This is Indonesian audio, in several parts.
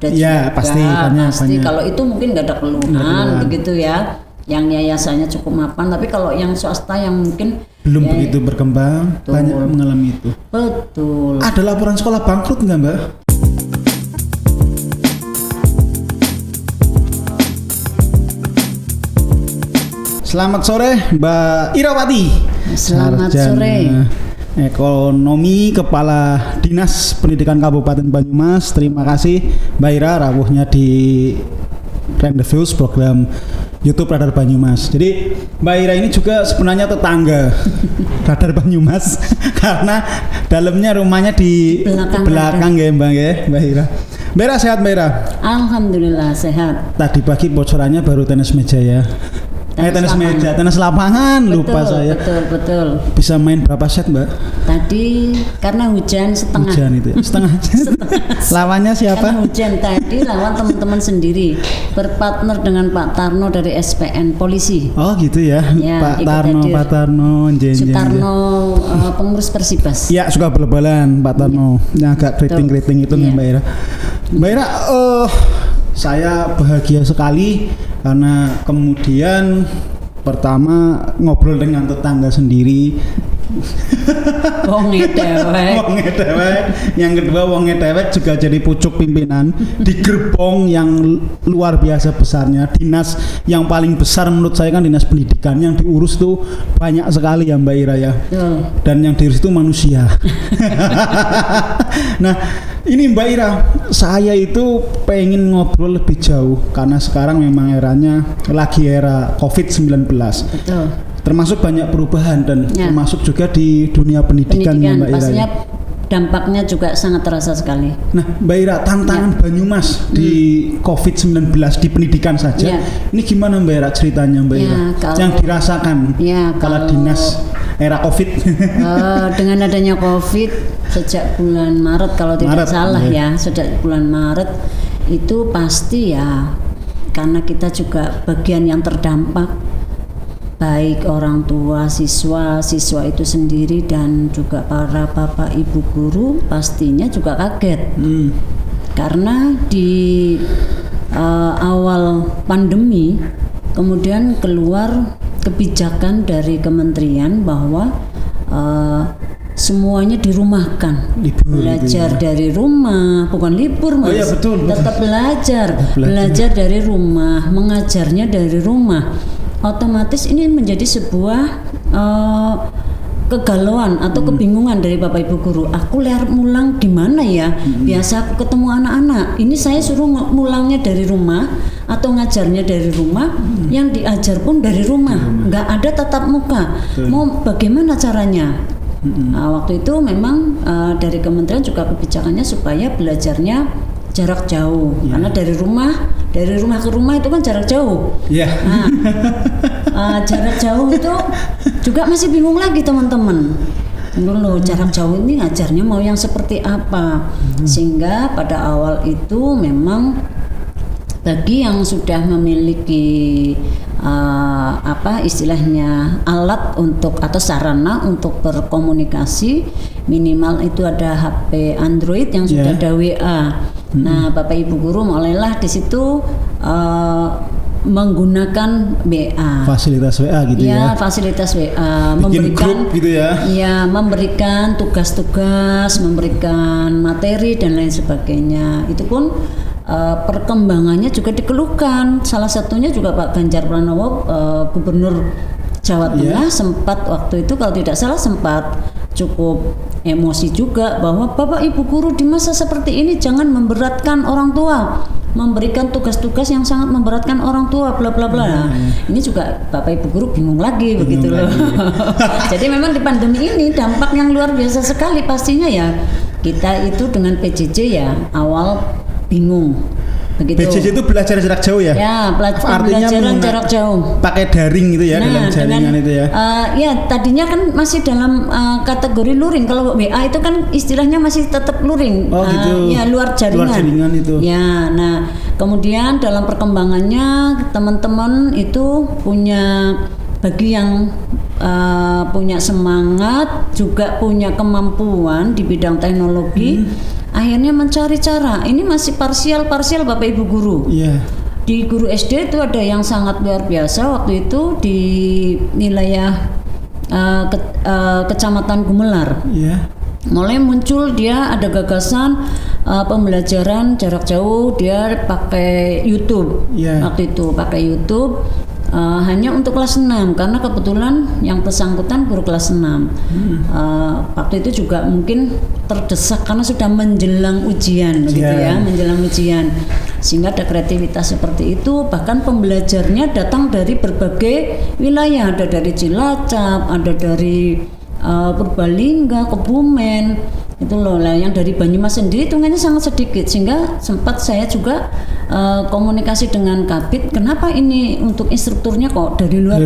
ada ya, juga. pasti banyak. Kalau itu mungkin nggak ada keluhan begitu ya. Yang yayasannya cukup mapan, tapi kalau yang swasta yang mungkin belum begitu berkembang, betul, banyak mengalami itu. Betul. Ada laporan sekolah bangkrut nggak, Mbak? Selamat sore, Mbak Irawati. Selamat sore. Ekonomi Kepala Dinas Pendidikan Kabupaten Banyumas. Terima kasih Mbak Ira rawuhnya di Rendezvous program YouTube Radar Banyumas. Jadi Mbak Ira ini juga sebenarnya tetangga Radar Banyumas karena dalamnya rumahnya di belakang ya Mbak Ira. Mbak Ira sehat Mbak Ira? Alhamdulillah sehat. Tadi pagi bocorannya baru tenis meja ya. Tenis lapangan betul, lupa saya. Betul. Bisa main berapa set Mbak? Tadi karena hujan setengah. Hujan itu ya? Setengah. Lawannya siapa? Karena hujan tadi lawan teman-teman sendiri berpartner dengan Pak Tarno dari SPN Polisi. Oh gitu ya, Pak Tarno, Sutarno pengurus Persibas. Ya suka bal-balan Pak Tarno, yang agak keriting-keriting itu nih Mbak Ira. Mbak Ira, saya bahagia sekali karena kemudian pertama ngobrol dengan tetangga sendiri. Wonge dewek. Yang kedua wonge dewek juga jadi pucuk pimpinan di gerbong yang luar biasa besarnya. Dinas yang paling besar menurut saya kan dinas pendidikan, yang diurus tuh banyak sekali ya Mbak Ira ya. Dan yang diurus itu manusia. Nah, ini Mbak Ira, saya itu pengen ngobrol lebih jauh karena sekarang memang eranya lagi era COVID-19. Betul. Termasuk banyak perubahan dan termasuk juga di dunia pendidikan ya Mbak Ira. Pastinya dampaknya juga sangat terasa sekali. Nah, Mbak Ira, tantangan Banyumas di COVID-19 di pendidikan saja. Ini gimana Mbak Ira ceritanya Mbak Ira? Yang dirasakan kalau dinas era COVID. Dengan adanya COVID sejak bulan Maret kalau tidak salah ya, sejak bulan Maret itu pasti ya karena kita juga bagian yang terdampak. Baik orang tua siswa itu sendiri dan juga para bapak ibu guru pastinya juga kaget karena di awal pandemi kemudian keluar kebijakan dari kementerian bahwa semuanya dirumahkan, belajar dari rumah, bukan libur Mas, betul. Tetap belajar dari rumah, mengajarnya dari rumah. Otomatis ini menjadi sebuah kegalauan atau kebingungan dari bapak ibu guru. Aku mulang gimana ya? Biasa aku ketemu anak-anak, ini saya suruh mulangnya dari rumah atau ngajarnya dari rumah, yang diajar pun dari rumah, nggak ada tatap muka. Mau bagaimana caranya? Nah, waktu itu memang dari kementerian juga kebijakannya supaya belajarnya jarak jauh, karena dari rumah ke rumah itu kan jarak jauh. Jarak jauh itu juga masih bingung lagi teman-teman. Loh, jarak jauh ini ngajarnya mau yang seperti apa? Sehingga pada awal itu memang bagi yang sudah memiliki istilahnya alat untuk atau sarana untuk berkomunikasi, minimal itu ada HP Android yang sudah ada WA. Nah, Bapak Ibu guru mulailah di situ menggunakan WA. Fasilitas WA gitu ya. Fasilitas WA, bikin grup gitu ya. Ya, memberikan tugas-tugas, memberikan materi dan lain sebagainya. Itu pun perkembangannya juga dikeluhkan. Salah satunya juga Pak Ganjar Pranowo, Gubernur Jawa Tengah sempat waktu itu kalau tidak salah sempat cukup emosi juga bahwa Bapak Ibu guru di masa seperti ini jangan memberatkan orang tua, memberikan tugas-tugas yang sangat memberatkan orang tua bla bla bla. Ini juga Bapak Ibu guru bingung lagi begitu loh. Jadi memang di pandemi ini dampak yang luar biasa sekali pastinya ya. Kita itu dengan PJJ ya awal bingung. Begitu. PJJ itu belajar jarak jauh ya? Ya, pembelajaran jarak jauh. Pakai daring gitu ya, dalam jaringan itu ya? Ya, tadinya kan masih dalam kategori luring. Kalau WA itu kan istilahnya masih tetap luring. Oh gitu. Ya, luar jaringan. Luar jaringan itu. Ya, nah kemudian dalam perkembangannya teman-teman itu punya bagi yang punya semangat juga punya kemampuan di bidang teknologi. akhirnya mencari cara. Ini masih parsial Bapak Ibu guru. Iya. Di guru SD itu ada yang sangat luar biasa waktu itu di wilayah Kecamatan Gumelar. Iya. Mulai muncul dia ada gagasan pembelajaran jarak jauh, dia pakai YouTube. Waktu itu pakai YouTube hanya untuk kelas 6 karena kebetulan yang bersangkutan guru kelas 6. Waktu itu juga mungkin terdesak karena sudah menjelang ujian gitu ya, menjelang ujian. Sehingga ada kreativitas seperti itu, bahkan pembelajarnya datang dari berbagai wilayah, ada dari Cilacap, ada dari Purbalingga, Kebumen, itu loh lah. Yang dari Banyumas sendiri hitungannya sangat sedikit, sehingga sempat saya juga komunikasi dengan Kabid, kenapa ini untuk instrukturnya kok dari luar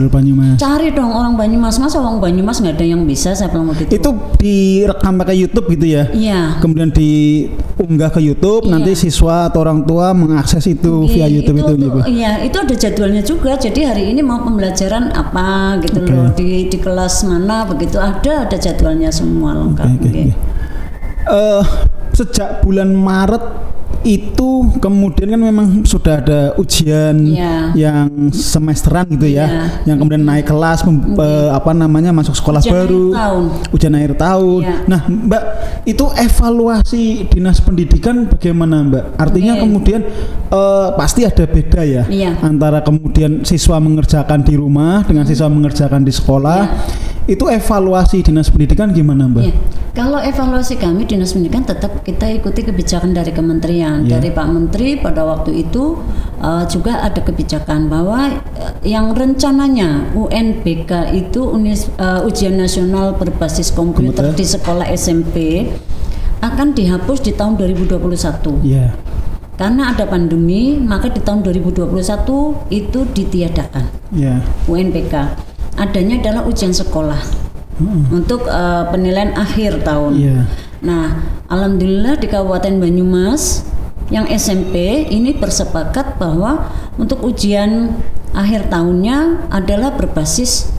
Banyumas? Cari dong orang Banyumas, masa orang Banyumas nggak ada yang bisa, saya bilang begitu. Itu direkam pakai YouTube gitu ya? Iya. Kemudian diunggah ke YouTube, nanti siswa atau orang tua mengakses itu via YouTube itu gitu. Iya, itu ada jadwalnya juga. Jadi hari ini mau pembelajaran apa gitu loh, di kelas mana begitu, ada jadwalnya semua lengkap. Sejak bulan Maret itu kemudian kan memang sudah ada ujian yang semesteran gitu ya, yang kemudian naik kelas masuk sekolah baru, ujian akhir tahun. Nah Mbak, itu evaluasi dinas pendidikan bagaimana Mbak? Artinya kemudian pasti ada beda ya antara kemudian siswa mengerjakan di rumah dengan siswa mengerjakan di sekolah. Itu evaluasi dinas pendidikan gimana Mbak? Kalau evaluasi kami dinas pendidikan tetap kita ikuti kebijakan dari kementerian, dari Pak Menteri pada waktu itu juga ada kebijakan bahwa yang rencananya UNBK itu ujian nasional berbasis komputer di sekolah SMP akan dihapus di tahun 2021. Karena ada pandemi, maka di tahun 2021 itu ditiadakan UNBK. Adanya adalah ujian sekolah untuk penilaian akhir tahun. Nah, alhamdulillah di Kabupaten Banyumas yang SMP ini bersepakat bahwa untuk ujian akhir tahunnya adalah berbasis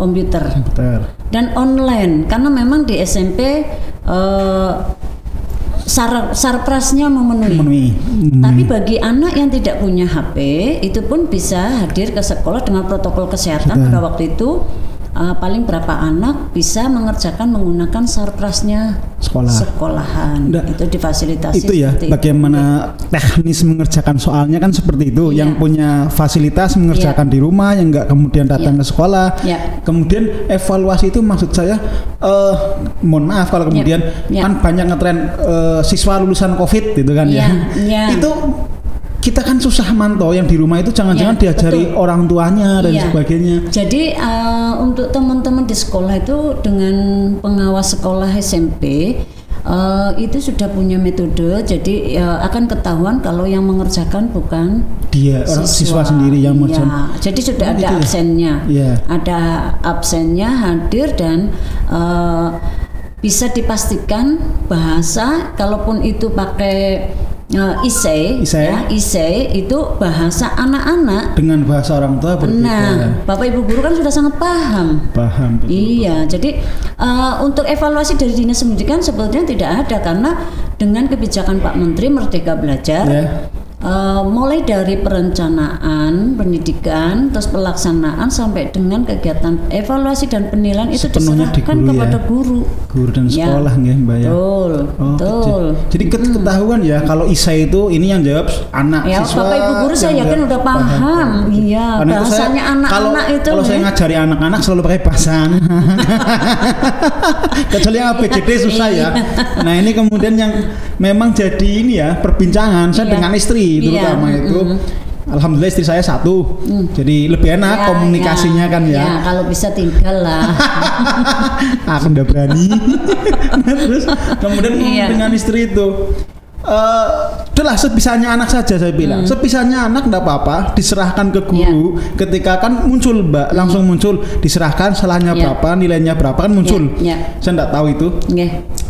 komputer dan online, karena memang di SMP sarprasnya memenuhi. Tapi bagi anak yang tidak punya HP itu pun bisa hadir ke sekolah dengan protokol kesehatan. Pada waktu itu paling berapa anak bisa mengerjakan menggunakan sarprasnya sekolahan. Itu difasilitasi. Itu ya bagaimana teknis mengerjakan soalnya kan seperti itu. Yang punya fasilitas mengerjakan di rumah, yang enggak kemudian datang ke sekolah. Kemudian evaluasi itu maksud saya mohon maaf kalau kemudian kan banyak ngetren siswa lulusan COVID gitu kan itu kita kan susah mantau yang di rumah itu jangan-jangan diajari orang tuanya dan sebagainya. Jadi untuk teman-teman di sekolah itu dengan pengawas sekolah SMP itu sudah punya metode, jadi akan ketahuan kalau yang mengerjakan bukan dia orang siswa sendiri yang mengerjakan. Jadi sudah ada absennya, ada absennya hadir dan bisa dipastikan bahasa, kalaupun itu pakai ISE itu bahasa anak-anak dengan bahasa orang tua berbeda. Nah, Bapak Ibu guru kan sudah sangat paham. Betul. Iya, jadi untuk evaluasi dari dinas pendidikan sebetulnya tidak ada, karena dengan kebijakan Pak Menteri Merdeka Belajar mulai dari perencanaan pendidikan, terus pelaksanaan sampai dengan kegiatan evaluasi dan penilaian itu diserahkan kepada guru dan sekolah Mbak ya. Betul. Jadi ketahuan ya kalau ISA itu ini yang jawab anak siswa. Bapak Ibu guru saya yakin udah paham. Bahasanya anak-anak itu. Kalau saya ngajari anak-anak selalu pakai bahasa anak. Kecuali yang ABCD susah ya. Nah ini kemudian yang memang jadi ini ya perbincangan saya dengan istri terutama itu. Alhamdulillah istri saya satu, jadi lebih enak komunikasinya kan ya. Kalau bisa tinggal lah. Aku udah berani. Terus kemudian dengan istri itu, udahlah sebisanya anak saja saya bilang. Sebisanya anak enggak apa-apa, diserahkan ke guru. Ketika kan muncul Mbak, langsung muncul, diserahkan salahnya berapa, nilainya berapa kan muncul. Saya enggak tahu itu.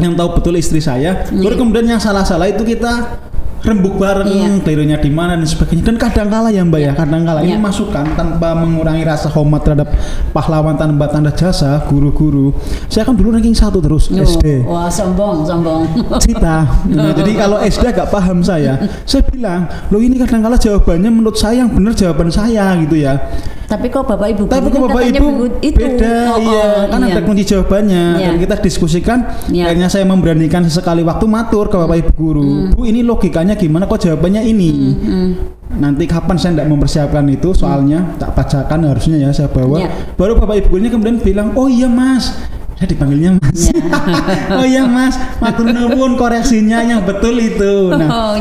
Yang tahu betul istri saya. Baru kemudian yang salah-salah itu kita rembuk bareng, kelirunya di mana dan sebagainya. Dan kadang-kala ya Mbak ya, kadang-kala ini masukan tanpa mengurangi rasa hormat terhadap pahlawan tanpa tanda jasa, guru-guru. Saya kan dulu ranking 1 terus SD. Wah, sombong. Cita. Nah, jadi kalau SD agak paham saya bilang, loh ini kadang-kala jawabannya menurut saya yang benar jawaban saya gitu ya. Tapi kok Bapak Ibu itu beda, kan ada kunci jawabannya dan kita diskusikan. Akhirnya saya memberanikan sesekali waktu matur ke Bapak Ibu guru, Bu ini logikanya gimana kok jawabannya ini. Nanti kapan saya tidak mempersiapkan itu soalnya tak bacakan harusnya ya saya bawa. Baru Bapak Ibu gurunya kemudian bilang, oh iya Mas. Saya dipanggilnya Mas. Oh iya Mas, matur nuwun koreksinya yang betul itu. Nah,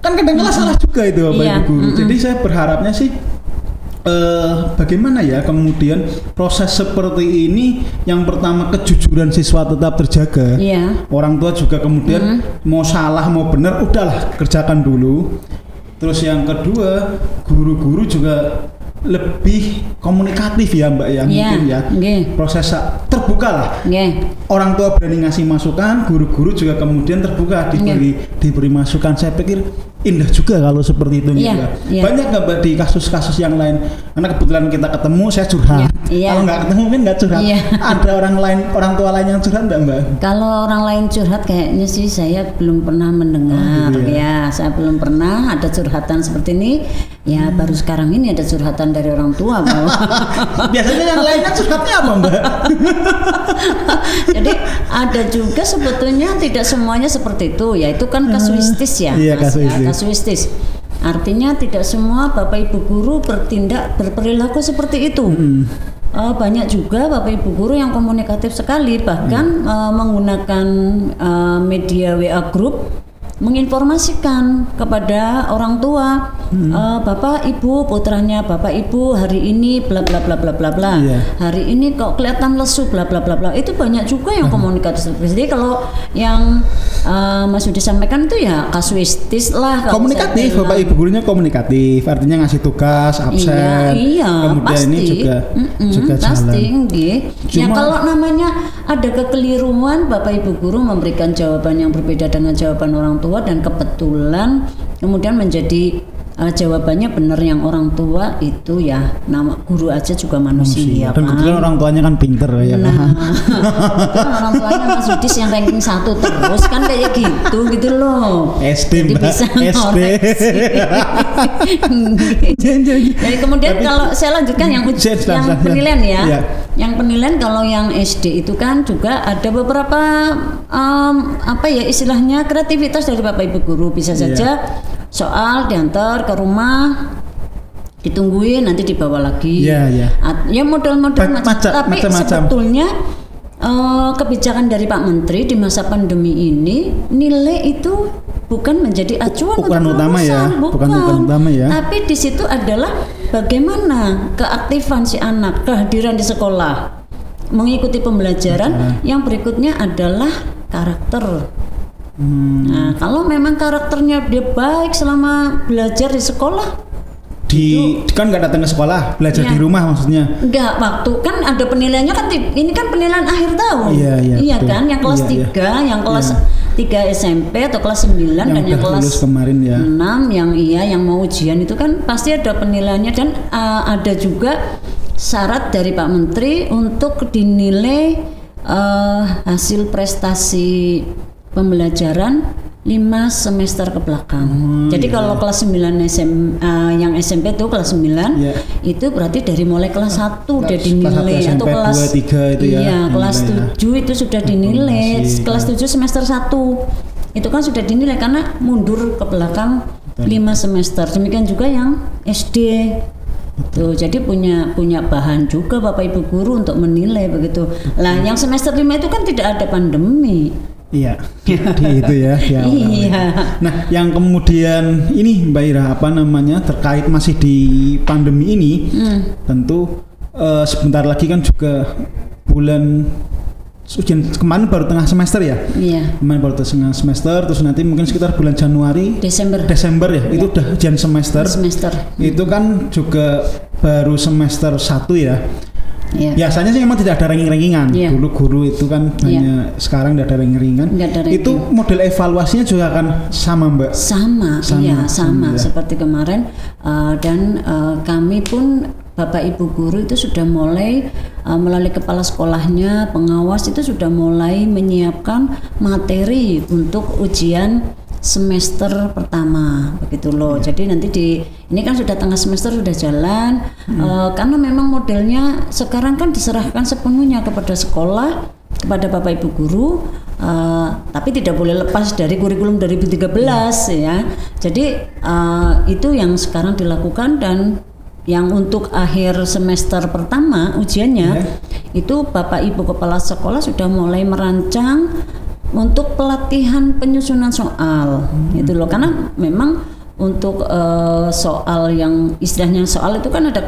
kan kadang-kadang salah juga itu Bapak Ibu guru. Jadi saya berharapnya sih bagaimana ya kemudian proses seperti ini, yang pertama kejujuran siswa tetap terjaga, orang tua juga kemudian mau salah mau benar udahlah kerjakan dulu. Terus yang kedua guru-guru juga lebih komunikatif ya Mbak ya, mungkin ya proses terbuka lah. Orang tua berani ngasih masukan, guru-guru juga kemudian terbuka diberi masukan. Saya pikir indah juga kalau seperti itu Mbak. Banyak nggak Mbak di kasus-kasus yang lain? Karena kebetulan kita ketemu, saya curhat. Kalau nggak ketemu mungkin nggak curhat. Ada orang tua lain yang curhat nggak Mbak? Kalau orang lain curhat kayaknya sih saya belum pernah mendengar. Saya belum pernah ada curhatan seperti ini. Ya baru sekarang ini ada curhatan dari orang tua bahwa biasanya yang lainnya curhatnya apa Mbak? Jadi ada juga sebetulnya tidak semuanya seperti itu ya, itu kan kasuistis ya. Kasuistis. Artinya tidak semua Bapak Ibu guru berperilaku seperti itu. Banyak juga Bapak Ibu guru yang komunikatif sekali, bahkan menggunakan media WA group menginformasikan kepada orang tua, Bapak Ibu putranya Bapak Ibu hari ini bla bla bla bla bla bla. Hari ini kok kelihatan lesu bla bla bla bla. Itu banyak juga yang komunikatif. Jadi kalau yang Mas Yudi sampaikan itu ya kasuistis lah. Komunikatif, Bapak Ibu gurunya komunikatif, artinya ngasih tugas, absen. Kemudian pasti. ini juga pasti, jalan. Ya kalau namanya ada kekeliruan, Bapak Ibu guru memberikan jawaban yang berbeda dengan jawaban orang tua dan kebetulan kemudian menjadi jawabannya benar yang orang tua, itu ya nama guru aja juga manusia dan kebetulan orang tuanya kan pinter ya. Orang tuanya Mas Yudis yang ranking 1 terus kan kayak gitu loh. SD Mbak, SD. Jadi kemudian kalau saya lanjutkan yang penilaian ya. Yang penilaian kalau yang SD itu kan juga ada beberapa istilahnya kreativitas dari Bapak Ibu guru. Bisa saja soal diantar ke rumah, ditungguin nanti dibawa lagi. Ya model-model tapi sebetulnya kebijakan dari Pak Menteri di masa pandemi ini, nilai itu bukan menjadi acuan ukuran utama bukan ukuran utama ya. Tapi di situ adalah bagaimana keaktifan si anak, kehadiran di sekolah, mengikuti pembelajaran. Yang berikutnya adalah karakter. Nah, kalau memang karakternya dia baik selama belajar di sekolah, kan nggak datang ke sekolah, belajar di rumah maksudnya? Enggak, waktu kan ada penilaiannya kan, ini kan penilaian akhir tahun. Iya kan, yang kelas 3, yang kelas 3 SMP atau kelas 9 dan yang kelas kemarin 6 yang mau ujian itu kan pasti ada penilaiannya, dan ada juga syarat dari Pak Menteri untuk dinilai hasil prestasi pembelajaran 5 semester ke belakang. Jadi kalau kelas 9 yang SMP itu kelas 9 itu berarti dari mulai kelas 1 udah dinilai, atau kelas 2, 3 itu kelas 7 itu sudah dinilai. Kelas 7 semester 1 itu kan sudah dinilai karena mundur ke belakang 5 semester. Demikian juga yang SD. Tuh, jadi punya bahan juga Bapak Ibu guru untuk menilai begitu. Lah yang semester 5 itu kan tidak ada pandemi. Iya, itu ya. Nah, yang kemudian ini Mbak Ira terkait masih di pandemi ini, tentu sebentar lagi kan juga bulan ujian, kemarin baru tengah semester ya. Kemarin baru tengah semester, terus nanti mungkin sekitar bulan Januari, Desember ya, itu udah ujian semester. Itu kan juga baru semester 1 ya. Iya. Biasanya sih memang tidak ada ranking-rankingan. Iya. Dulu guru itu kan hanya sekarang tidak ada ranking-rankingan. Nggak ada ranking. Itu model evaluasinya juga akan sama, Mbak. Sama. Ya. Seperti kemarin dan kami pun Bapak Ibu guru itu sudah mulai melalui kepala sekolahnya, pengawas itu sudah mulai menyiapkan materi untuk ujian semester pertama begitu loh. Jadi nanti ini kan sudah tengah semester sudah jalan karena memang modelnya sekarang kan diserahkan sepenuhnya kepada sekolah, kepada Bapak Ibu guru, tapi tidak boleh lepas dari kurikulum 2013 ya. Jadi itu yang sekarang dilakukan dan yang untuk akhir semester pertama ujiannya itu Bapak Ibu kepala sekolah sudah mulai merancang untuk pelatihan penyusunan soal itu loh, karena memang untuk soal yang istilahnya soal itu kan ada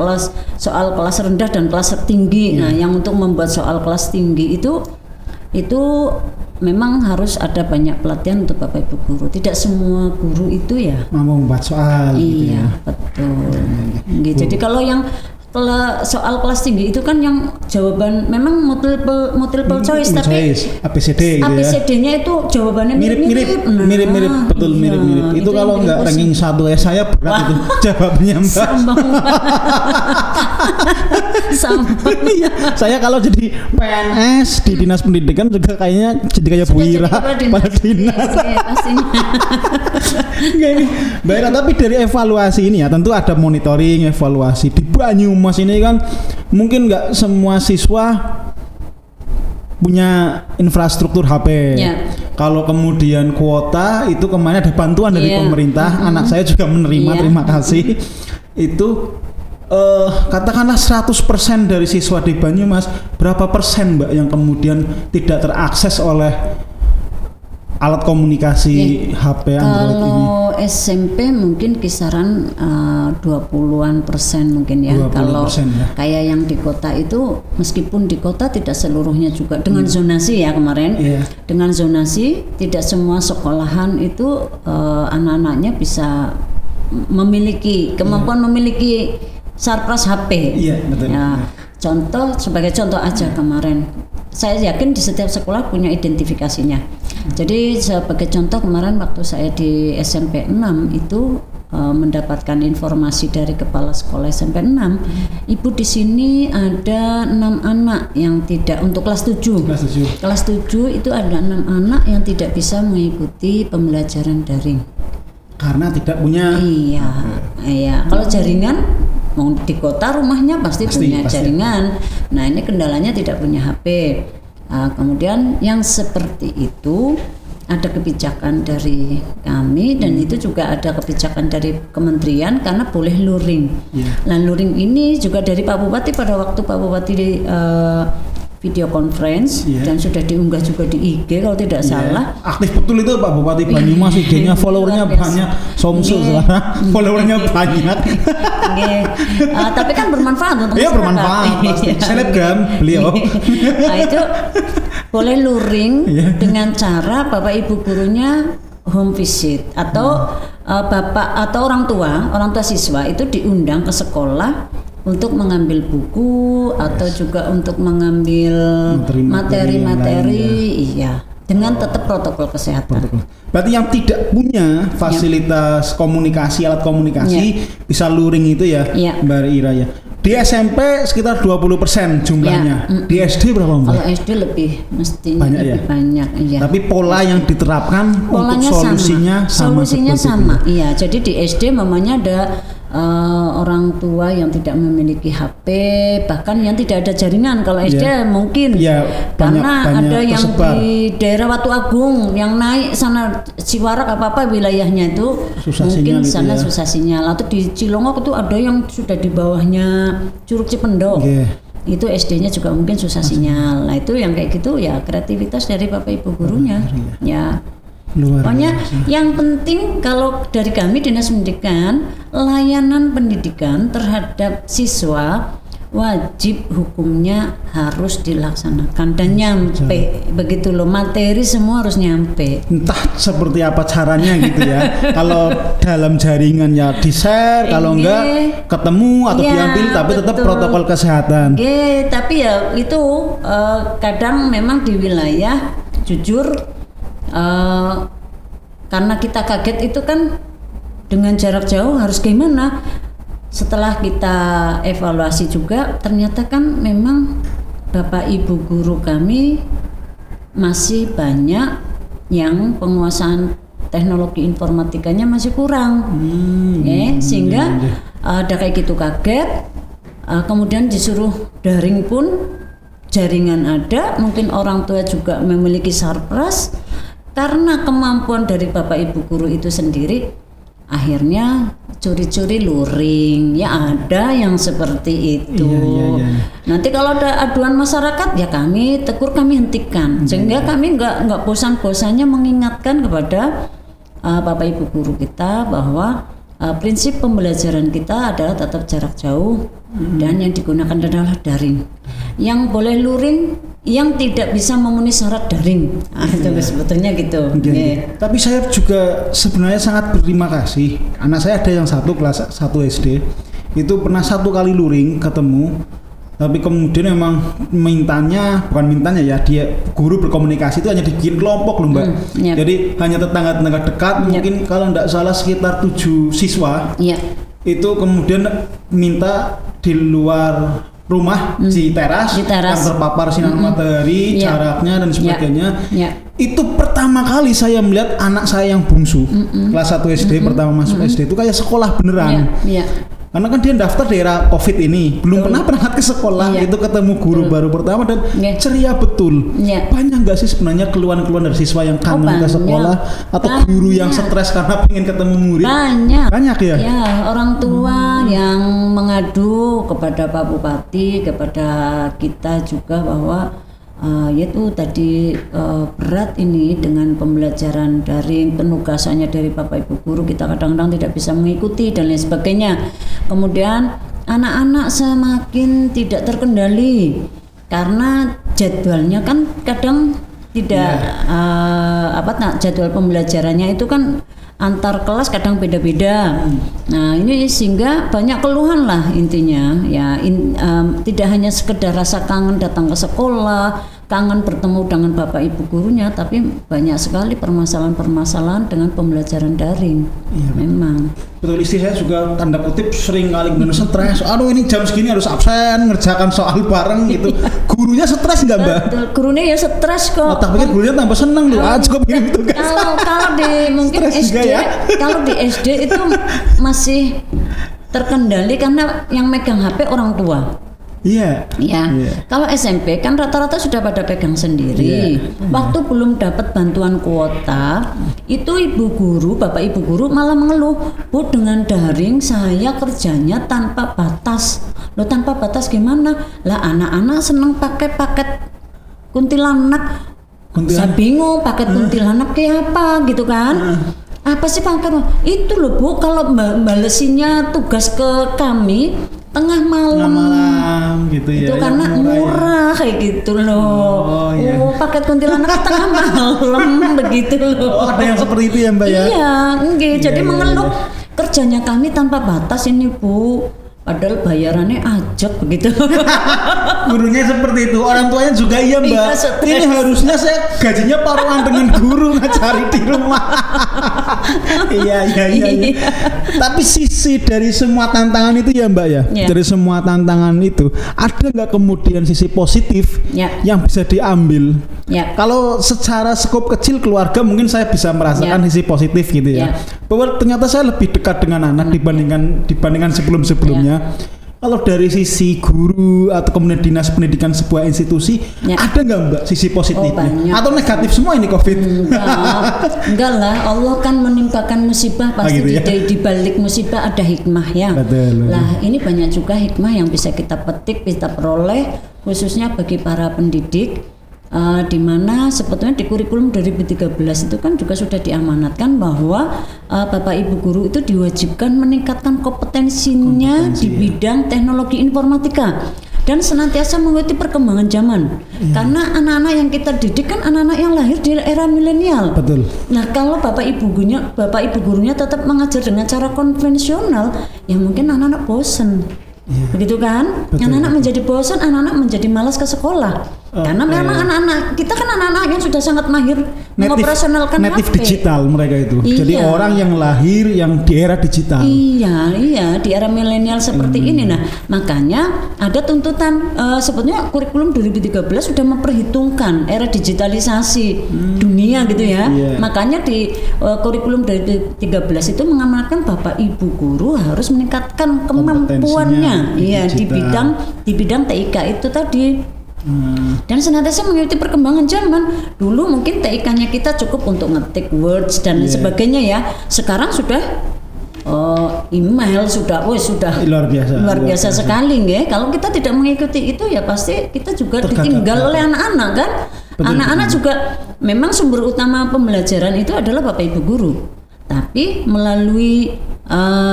soal kelas rendah dan kelas tinggi. Nah, yang untuk membuat soal kelas tinggi itu memang harus ada banyak pelatihan untuk Bapak Ibu guru. Tidak semua guru itu ya mau membuat soal. Gitu ya. Betul. Jadi kalau yang soal kelas tinggi itu kan yang jawaban memang multiple choice tapi ABCD gitu ya. ABCD-nya itu jawabannya mirip-mirip. Mirip-mirip, betul mirip-mirip. Itu kalau nggak ranking 1 ya saya berat itu jawabnya, Mbak. Sama. Saya kalau jadi PNS di Dinas Pendidikan juga kayaknya jadi kayak Bu Ira pada dinas. Pastinya. Mbak Ira, tapi dari evaluasi ini ya tentu ada monitoring, evaluasi di Banyumas ini kan mungkin nggak semua siswa punya infrastruktur HP. Kalau kemudian kuota itu kemarin ada bantuan dari pemerintah, anak saya juga menerima, terima kasih. Itu katakanlah 100% dari siswa di Banyumas, berapa persen Mbak yang kemudian tidak terakses oleh alat komunikasi HP Android ini? Kalau SMP mungkin kisaran 20-an persen mungkin ya. Kalau kayak yang di kota itu, meskipun di kota tidak seluruhnya juga dengan zonasi ya kemarin. Dengan zonasi tidak semua sekolahan itu anak-anaknya bisa memiliki kemampuan memiliki sarpras HP. Iya, betul. Ya, sebagai contoh aja kemarin, saya yakin di setiap sekolah punya identifikasinya. Jadi sebagai contoh kemarin waktu saya di SMP 6 itu mendapatkan informasi dari kepala sekolah SMP 6, Ibu di sini ada 6 anak yang tidak untuk kelas 7. Kelas 7 itu ada 6 anak yang tidak bisa mengikuti pembelajaran daring. Karena tidak punya. Iya. Kalau jaringan mau di kota rumahnya pasti punya jaringan. Nah, ini kendalanya tidak punya HP. Kemudian yang seperti itu ada kebijakan dari kami dan itu juga ada kebijakan dari kementerian karena boleh luring. Nah, luring ini juga dari Pak Bupati pada waktu Pak Bupati video conference dan sudah diunggah juga di IG kalau tidak salah. Aktif betul itu Pak Bupati Banyumas, IG-nya followernya banyak, somsul sekarang followernya banyak. Tapi kan bermanfaat untuk masyarakat. Iya, bermanfaat pasti. Selebgram beliau. Nah, itu boleh luring dengan cara Bapak Ibu gurunya home visit atau bapak atau orang tua siswa itu diundang ke sekolah untuk mengambil buku atau juga untuk mengambil materi-materi dengan tetap protokol kesehatan. Berarti yang tidak punya fasilitas komunikasi, alat komunikasi bisa luring itu ya, Mbak Ira ya. Di SMP sekitar 20% jumlahnya. Di SD berapa, Mbak? Kalau SD lebih mestinya lebih banyak. Tapi pola yang diterapkan untuk solusinya sama. Iya, jadi di SD mamanya ada orang tua yang tidak memiliki HP, bahkan yang tidak ada jaringan. Kalau SD mungkin karena ada yang tersebar di daerah Watu Agung yang naik sana Ciwarak apa wilayahnya itu mungkin sana susah sinyal. Atau di Cilongok itu ada yang sudah di bawahnya Curug Cipendok. Itu SD-nya juga mungkin susah sinyal. Nah, itu yang kayak gitu ya kreativitas dari Bapak Ibu gurunya. Pokoknya yang penting kalau dari kami Dinas Pendidikan, layanan pendidikan terhadap siswa wajib hukumnya harus dilaksanakan dan nyampe begitu loh, materi semua harus nyampe. Entah seperti apa caranya gitu ya. Kalau dalam jaringan ya di-share, kalau enggak ketemu atau Ya, diambil, tapi tetap betul. protokol kesehatan. Tapi ya itu kadang memang di wilayah jujur karena kita kaget itu kan dengan jarak jauh harus gimana. Setelah kita evaluasi juga ternyata kan memang Bapak Ibu guru kami masih banyak yang penguasaan teknologi informatikanya masih kurang, sehingga ada kayak gitu kaget. Kemudian disuruh daring pun jaringan ada, mungkin orang tua juga memiliki surplus karena kemampuan dari Bapak Ibu guru itu sendiri. Akhirnya curi-curi luring, ya ada yang seperti itu. Iya. Nanti kalau ada aduan masyarakat ya kami tegur, kami hentikan, sehingga kami nggak bosan-bosannya mengingatkan kepada Bapak Ibu guru kita bahwa prinsip pembelajaran kita adalah tetap jarak jauh dan yang digunakan adalah daring. Yang boleh luring yang tidak bisa memenuhi syarat daring. Itu sebetulnya gitu. Tapi saya juga sebenarnya sangat berterima kasih. Anak saya ada yang kelas 1 SD. Itu pernah 1 kali luring ketemu. Tapi kemudian memang bukan mintanya ya, dia guru berkomunikasi itu hanya dibikin kelompok loh Mbak. Jadi hanya tetangga-tetangga dekat, mungkin kalau tidak salah sekitar 7 siswa. Itu kemudian minta di luar rumah di teras yang terpapar sinar matahari, jaraknya dan sebagainya. Itu pertama kali saya melihat anak saya yang bungsu kelas 1 SD pertama masuk SD itu kayak sekolah beneran. Karena kan dia daftar daerah COVID ini, belum pernah berangkat ke sekolah, itu ketemu guru baru pertama dan ceria betul. Banyak nggak sih sebenarnya keluhan-keluhan dari siswa yang kangen ke sekolah atau guru yang stres karena pengen ketemu murid? Banyak ya? Ya, orang tua yang mengadu kepada Pak Bupati, kepada kita juga bahwa yaitu tadi berat ini dengan pembelajaran daring, penugasannya dari Bapak Ibu guru kita kadang-kadang tidak bisa mengikuti dan lain sebagainya. Kemudian anak-anak semakin tidak terkendali karena jadwalnya kan kadang tidak jadwal pembelajarannya itu kan antar kelas kadang beda-beda. Nah ini sehingga banyak keluhan lah intinya ya, tidak hanya sekedar rasa kangen datang ke sekolah, kangen bertemu dengan Bapak Ibu gurunya, tapi banyak sekali permasalahan-permasalahan dengan pembelajaran daring. Memang. Betul, istri saya juga tanda kutip sering kali bener stres. Aduh ini jam segini harus absen ngerjakan soal bareng gitu. Gurunya stres nggak Mbak? Betul, gurunya ya stres kok. Tak pikir gurunya tambah seneng loh. Coba bikin tugas. Kalau di mungkin SD, kalau di SD itu masih terkendali karena yang megang HP orang tua. Iya. Kalau SMP kan rata-rata sudah pada pegang sendiri. Waktu belum dapat bantuan kuota, itu ibu guru, bapak ibu guru malah mengeluh, Bu dengan daring saya kerjanya tanpa batas. Loh tanpa batas gimana? Lah anak-anak seneng pakai paket kuntilanak. Saya bingung paket kuntilanak kayak apa gitu kan? Apa sih paket? Itu loh Bu, kalau balesinya tugas ke kami tengah malam gitu ya. Itu karena murah kayak gitu loh. Paket kuntilanak tengah malam begitu loh. Ada yang seperti itu ya Mbak ya? Iya, jadi mengeluh kerjanya kami tanpa batas ini Bu. Padahal bayarannya ajak begitu. Gurunya seperti itu, orang tuanya juga iya Mbak. Ini harusnya saya gajinya paruan dengan guru ngajari di rumah. Iya. Tapi sisi dari semua tantangan itu ya Mbak ya, dari semua tantangan itu ada nggak kemudian sisi positif yang bisa diambil? Kalau secara skop kecil keluarga mungkin saya bisa merasakan sisi positif gitu ya. Bahwa ternyata saya lebih dekat dengan anak dibandingkan sebelum-sebelumnya. Kalau dari sisi guru atau kemudian dinas pendidikan sebuah institusi, ada nggak Mbak sisi positifnya? Atau negatif semua ini COVID? Enggak lah, Allah kan menimpakan musibah, pasti di balik musibah ada hikmah ya. Betul. Lah ini banyak juga hikmah yang bisa kita petik, kita peroleh, khususnya bagi para pendidik. di mana sebetulnya di kurikulum 2013 itu kan juga sudah diamanatkan bahwa Bapak Ibu guru itu diwajibkan meningkatkan kompetensinya di bidang teknologi informatika dan senantiasa mengikuti perkembangan zaman. Karena anak-anak yang kita didik kan anak-anak yang lahir di era milenial. Betul. Nah, kalau Bapak Ibu gurunya tetap mengajar dengan cara konvensional, ya mungkin anak-anak bosen. Begitu kan? Betul. Anak-anak menjadi bosan, anak-anak menjadi malas ke sekolah. Karena memang anak-anak kita kan anak-anak yang sudah sangat mahir mengoperasionalkan native HP. digital mereka itu. Iya. Jadi orang yang lahir yang di era digital. Iya, di era milenial seperti ini. Nah, makanya ada tuntutan sebetulnya kurikulum 2013 sudah memperhitungkan era digitalisasi dunia gitu ya. Iya. Makanya di kurikulum 2013 itu mengamanatkan Bapak Ibu guru harus meningkatkan kemampuannya di bidang TIK itu tadi. Dan senantiasa mengikuti perkembangan zaman. Dulu mungkin TIK-nya kita cukup untuk ngetik words dan sebagainya ya. Sekarang sudah email sudah luar biasa sekali nggih. Kalau kita tidak mengikuti itu ya pasti kita juga ditinggal oleh anak-anak kan. Anak-anak juga memang sumber utama pembelajaran itu adalah Bapak Ibu guru. Tapi melalui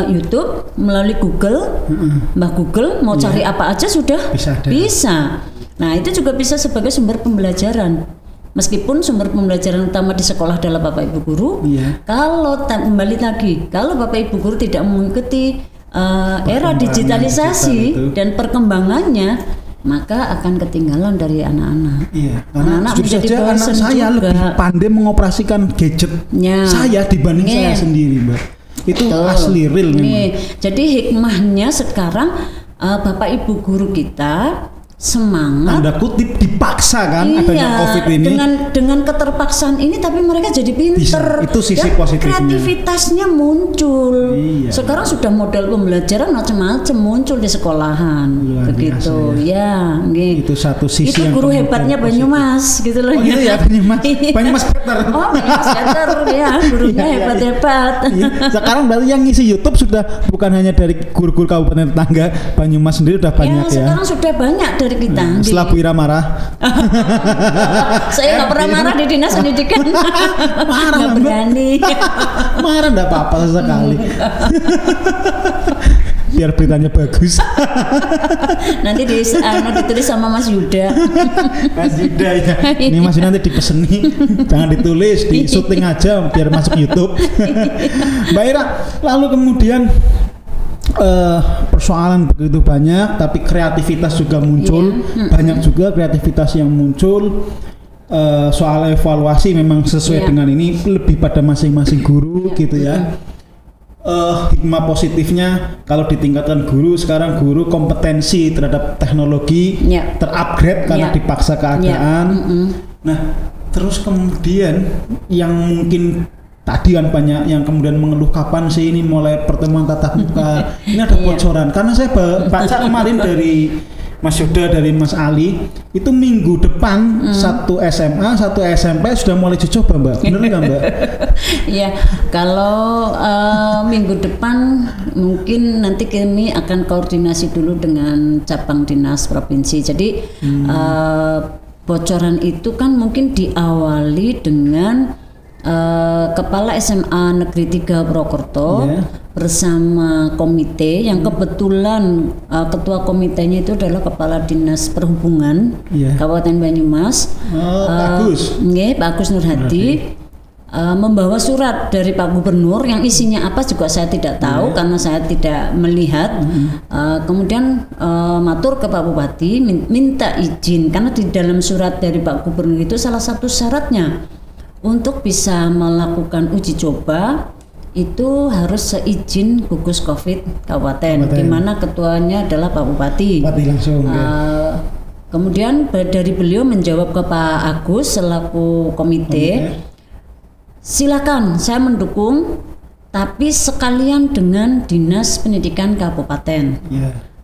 YouTube, melalui Google, Mbah Google mau cari apa aja sudah bisa. Nah, itu juga bisa sebagai sumber pembelajaran. Meskipun sumber pembelajaran utama di sekolah adalah Bapak Ibu guru, kalau kembali lagi, kalau Bapak Ibu guru tidak mengikuti era digitalisasi dan perkembangannya, maka akan ketinggalan dari anak-anak. Iya, anak-anak menjadi saja anak saya juga lebih pandai mengoperasikan gadgetnya saya dibanding saya sendiri, Mbak. Itu asli real memang. Jadi hikmahnya sekarang Bapak Ibu guru kita semangat tanda kutip dipaksa kan adanya COVID ini dengan keterpaksaan ini tapi mereka jadi pinter. Itu sisi dan positifnya. Kreativitasnya muncul. Sekarang sudah model pembelajaran macam-macam muncul di sekolahan. Luar begitu biasa, ya. Itu satu sisi itu yang guru hebatnya Banyumas gitu loh. Oh gitu ya Banyumas Peter. Oh Banyumas Peter ya gurunya hebat-hebat. Sekarang berarti yang ngisi YouTube sudah bukan hanya dari guru-guru kabupaten tetangga, Banyumas sendiri sudah banyak ya. Sekarang sudah banyak dari kita. Setelah Bu Ira marah. Saya nggak pernah marah di dinas pendidikan. Marah nggak berani. Marah nggak apa-apa sesekali. Biar beritanya bagus. Nanti ditulis sama Mas Yuda. Mas Yuda ya. Ini masih nanti dipeseni. Jangan ditulis, di syuting aja biar masuk YouTube. Mbak Ira, lalu kemudian persoalan begitu banyak, tapi kreativitas juga muncul. Banyak juga kreativitas yang muncul. Soal evaluasi memang sesuai dengan ini lebih pada masing-masing guru gitu ya. Hikmah positifnya kalau ditingkatkan guru, sekarang guru kompetensi terhadap teknologi terupgrade karena dipaksa keadaan. Nah, terus kemudian yang mungkin tadi kan banyak yang kemudian mengeluh kapan sih ini mulai pertemuan tatap muka. Ini ada bocoran karena saya baca kemarin dari Mas Yuda, dari Mas Ali itu minggu depan satu SMA, satu SMP sudah mulai dicoba, Mbak. Benar nggak, Mbak? Iya, kalau minggu depan mungkin nanti kami akan koordinasi dulu dengan cabang dinas provinsi. Jadi bocoran itu kan mungkin diawali dengan Kepala SMA Negeri 3 Purwokerto bersama komite yang kebetulan ketua komitenya itu adalah Kepala Dinas Perhubungan Kabupaten Banyumas, Pak Agus Nurhadi, membawa surat dari Pak Gubernur yang isinya apa juga saya tidak tahu karena saya tidak melihat. Kemudian matur ke Pak Bupati minta izin karena di dalam surat dari Pak Gubernur itu salah satu syaratnya untuk bisa melakukan uji coba itu harus seizin gugus COVID Kabupaten, di mana ketuanya adalah Pak Bupati. Langsung. Kemudian dari beliau menjawab ke Pak Agus selaku komite, silakan saya mendukung, tapi sekalian dengan Dinas Pendidikan Kabupaten.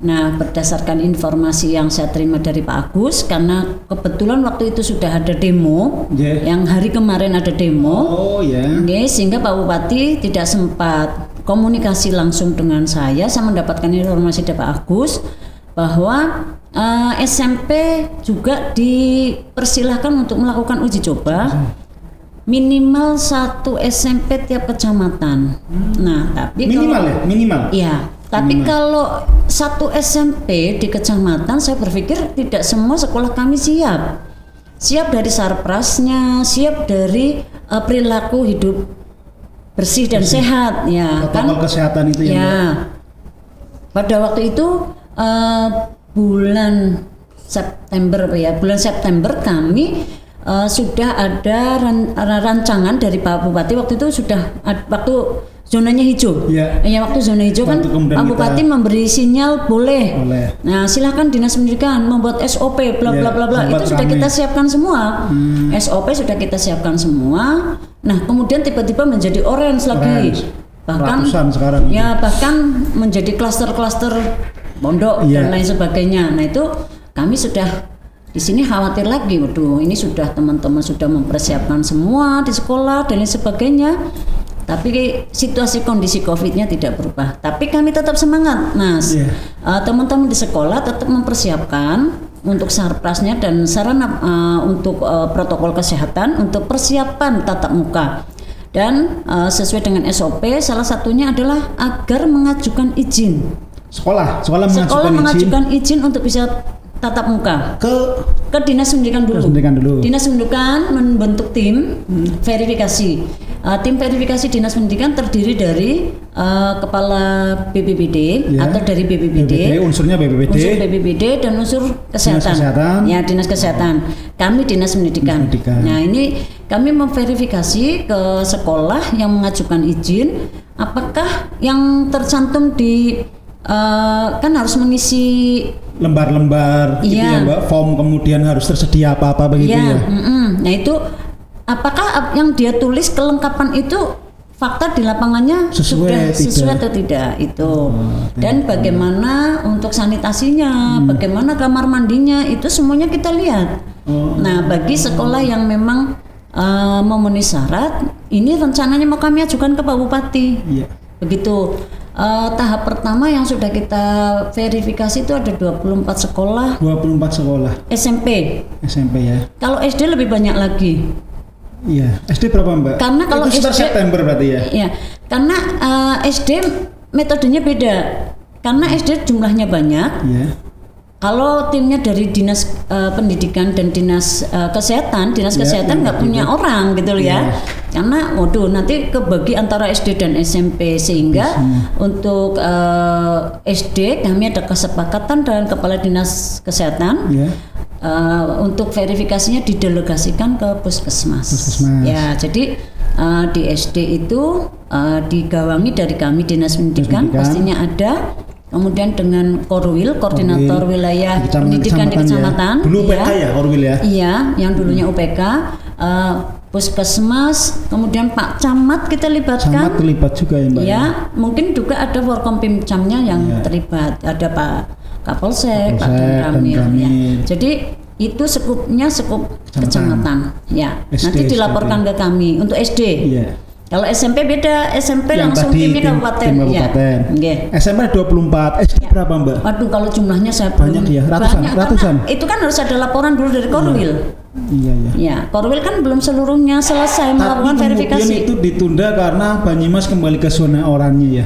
Nah, berdasarkan informasi yang saya terima dari Pak Agus, karena kebetulan waktu itu sudah ada demo, yang hari kemarin ada demo, sehingga Pak Bupati tidak sempat komunikasi langsung dengan saya mendapatkan informasi dari Pak Agus. bahwa SMP juga dipersilahkan untuk melakukan uji coba minimal 1 SMP tiap kecamatan. Nah, tapi minimal. Iya, tapi kalau 1 SMP di kecamatan, saya berpikir tidak semua sekolah kami siap dari sarprasnya, siap dari perilaku hidup bersih dan sehat, ya protokol kesehatan itu ya. Pada waktu itu bulan September kami sudah ada rancangan dari Pak Bupati. Waktu itu sudah waktu zonanya hijau. Waktu zona hijau kan Pak Bupati memberi sinyal boleh. Nah, silakan Dinas Pendidikan membuat SOP bla bla bla bla. Itu sudah kita siapkan semua. SOP sudah kita siapkan semua. Nah, kemudian tiba-tiba menjadi orange lagi. Bahkan sekarang bahkan menjadi klaster-klaster pondok dan lain sebagainya. Nah, itu kami sudah di sini khawatir lagi, waduh, ini sudah teman-teman sudah mempersiapkan semua di sekolah dan lain sebagainya. Tapi situasi kondisi COVID-nya tidak berubah. Tapi kami tetap semangat, Mas. Teman-teman di sekolah tetap mempersiapkan untuk sarprasnya dan sarana untuk protokol kesehatan untuk persiapan tatap muka. Dan sesuai dengan SOP, salah satunya adalah agar mengajukan izin. Sekolah mengajukan izin untuk bisa tatap muka ke Dinas Pendidikan dulu. Dinas Pendidikan membentuk tim verifikasi. Tim verifikasi Dinas Pendidikan terdiri dari kepala BPBD atau dari BPBD, unsurnya unsur BPBD dan unsur kesehatan. Ya, Dinas Kesehatan. Kami Dinas Pendidikan. Nah, ini kami memverifikasi ke sekolah yang mengajukan izin apakah yang tercantum di kan harus mengisi lembar-lembar gitu ya Mbak, form kemudian harus tersedia apa-apa begitu ya. Nah, itu apakah yang dia tulis kelengkapan itu fakta di lapangannya sudah sesuai atau tidak itu. Dan bagaimana untuk sanitasinya, bagaimana kamar mandinya, itu semuanya kita lihat. Nah, bagi sekolah yang memang memenuhi syarat, ini rencananya mau kami ajukan ke Pak Bupati. Begitu. Tahap pertama yang sudah kita verifikasi itu ada 24 sekolah. SMP ya. Kalau SD lebih banyak lagi. Iya, SD berapa Mbak? Karena kalau itu SD September berarti ya. Iya, karena SD metodenya beda. Karena SD jumlahnya banyak. Kalau timnya dari Dinas Pendidikan dan Dinas Kesehatan nggak punya orang gitu loh ya. Karena waduh nanti kebagi antara SD dan SMP sehingga untuk SD kami ada kesepakatan dengan Kepala Dinas Kesehatan untuk verifikasinya didelegasikan ke puskesmas. Ya, jadi di SD itu digawangi dari kami Dinas Pendidikan pastinya ada. Kemudian dengan Korwil, koordinator wilayah pendidikan di kecamatan. Dulu UPK ya, Korwil ya? Iya, yang dulunya UPK, puskesmas, kemudian Pak Camat kita libatkan. Camat terlibat juga ya Mbak? Ya, mungkin juga ada Forkompimcamnya yang terlibat. Ada Pak Kapolsek, Pak Danramil. Ya. Jadi itu skupnya skup kecamatan. Ya, nanti dilaporkan ke kami untuk SD. Kalau SMP beda, SMP yang langsung timnya kabupaten. SMP 24, SD berapa Mbak? Waduh, kalau jumlahnya saya banyak ya, ratusan. Itu kan harus ada laporan dulu dari Korwil. Iya. Korwil kan belum seluruhnya selesai melakukan verifikasi. Kemudian itu ditunda karena Banyumas kembali ke zona oranye ya.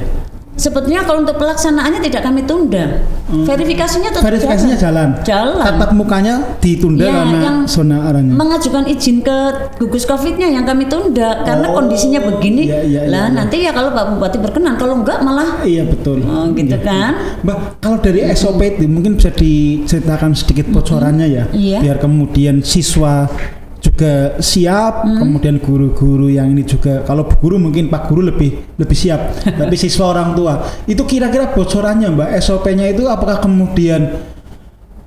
Sebetulnya kalau untuk pelaksanaannya tidak kami tunda. Verifikasinya tetap jalan. Tatap mukanya ditunda karena zona oranye. Mengajukan izin ke gugus Covid-nya yang kami tunda karena kondisinya begini. Nanti ya kalau Pak Bupati berkenan, kalau enggak malah. Iya betul. Gitu kan. Mbak, kalau dari SOP itu mungkin bisa diceritakan sedikit bocorannya ya. Biar kemudian siswa juga siap, kemudian guru-guru yang ini juga, kalau guru mungkin Pak Guru lebih siap, tapi siswa orang tua itu kira-kira bocorannya Mbak, SOP-nya itu apakah kemudian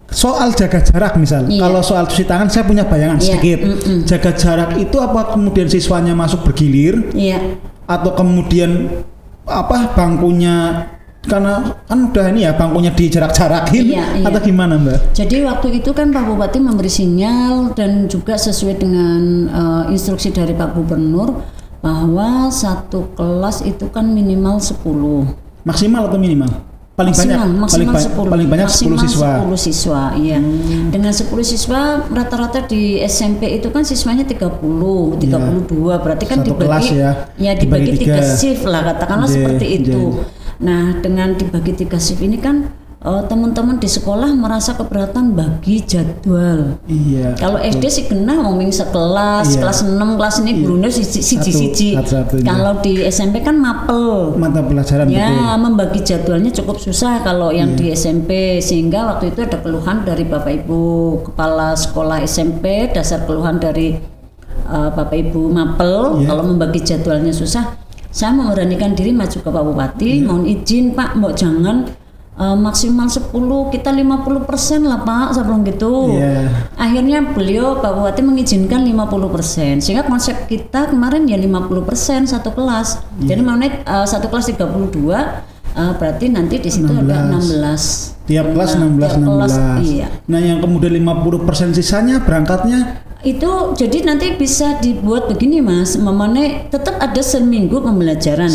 soal jaga jarak misal, kalau soal cuci tangan saya punya bayangan sedikit, jaga jarak itu apa kemudian siswanya masuk bergilir, atau kemudian bangkunya karena kan udah ini ya bangkunya dijarak-jarakin atau gimana Mbak? Jadi waktu itu kan Pak Bupati memberi sinyal dan juga sesuai dengan instruksi dari Pak Gubernur bahwa satu kelas itu kan minimal 10. Maksimal atau minimal? maksimal 10. Paling banyak 10 siswa. 10 siswa, iya. Dengan 10 siswa rata-rata di SMP itu kan siswanya 32, berarti kan Satu dibagi kelas ya, dibagi 3 3 shift lah, katakanlah seperti itu. Nah, dengan dibagi 3 shift ini kan teman-teman di sekolah merasa keberatan bagi jadwal. Iya. Kalau SD sih kena ngomong sekelas, kelas 6, kelas ini gurunya siji-siji. Kalau di SMP kan mapel. Mata pelajaran ya, betul. membagi jadwalnya cukup susah kalau yang di SMP, sehingga waktu itu ada keluhan dari Bapak Ibu kepala sekolah SMP, dasar keluhan dari Bapak Ibu mapel kalau membagi jadwalnya susah. Saya memberanikan diri maju ke Pak Bupati, mohon izin Pak, mau jangan maksimal 10, kita 50% lah Pak, saya bilang gitu. Akhirnya beliau Pak Bupati mengizinkan 50%, sehingga konsep kita kemarin ya 50% satu kelas. Jadi mana satu kelas 32, berarti nanti di situ 16. Ada 16. Tiap kelas 16. Iya. Nah, yang kemudian 50% sisanya berangkatnya itu jadi nanti bisa dibuat begini Mas, memane tetap ada seminggu pembelajaran.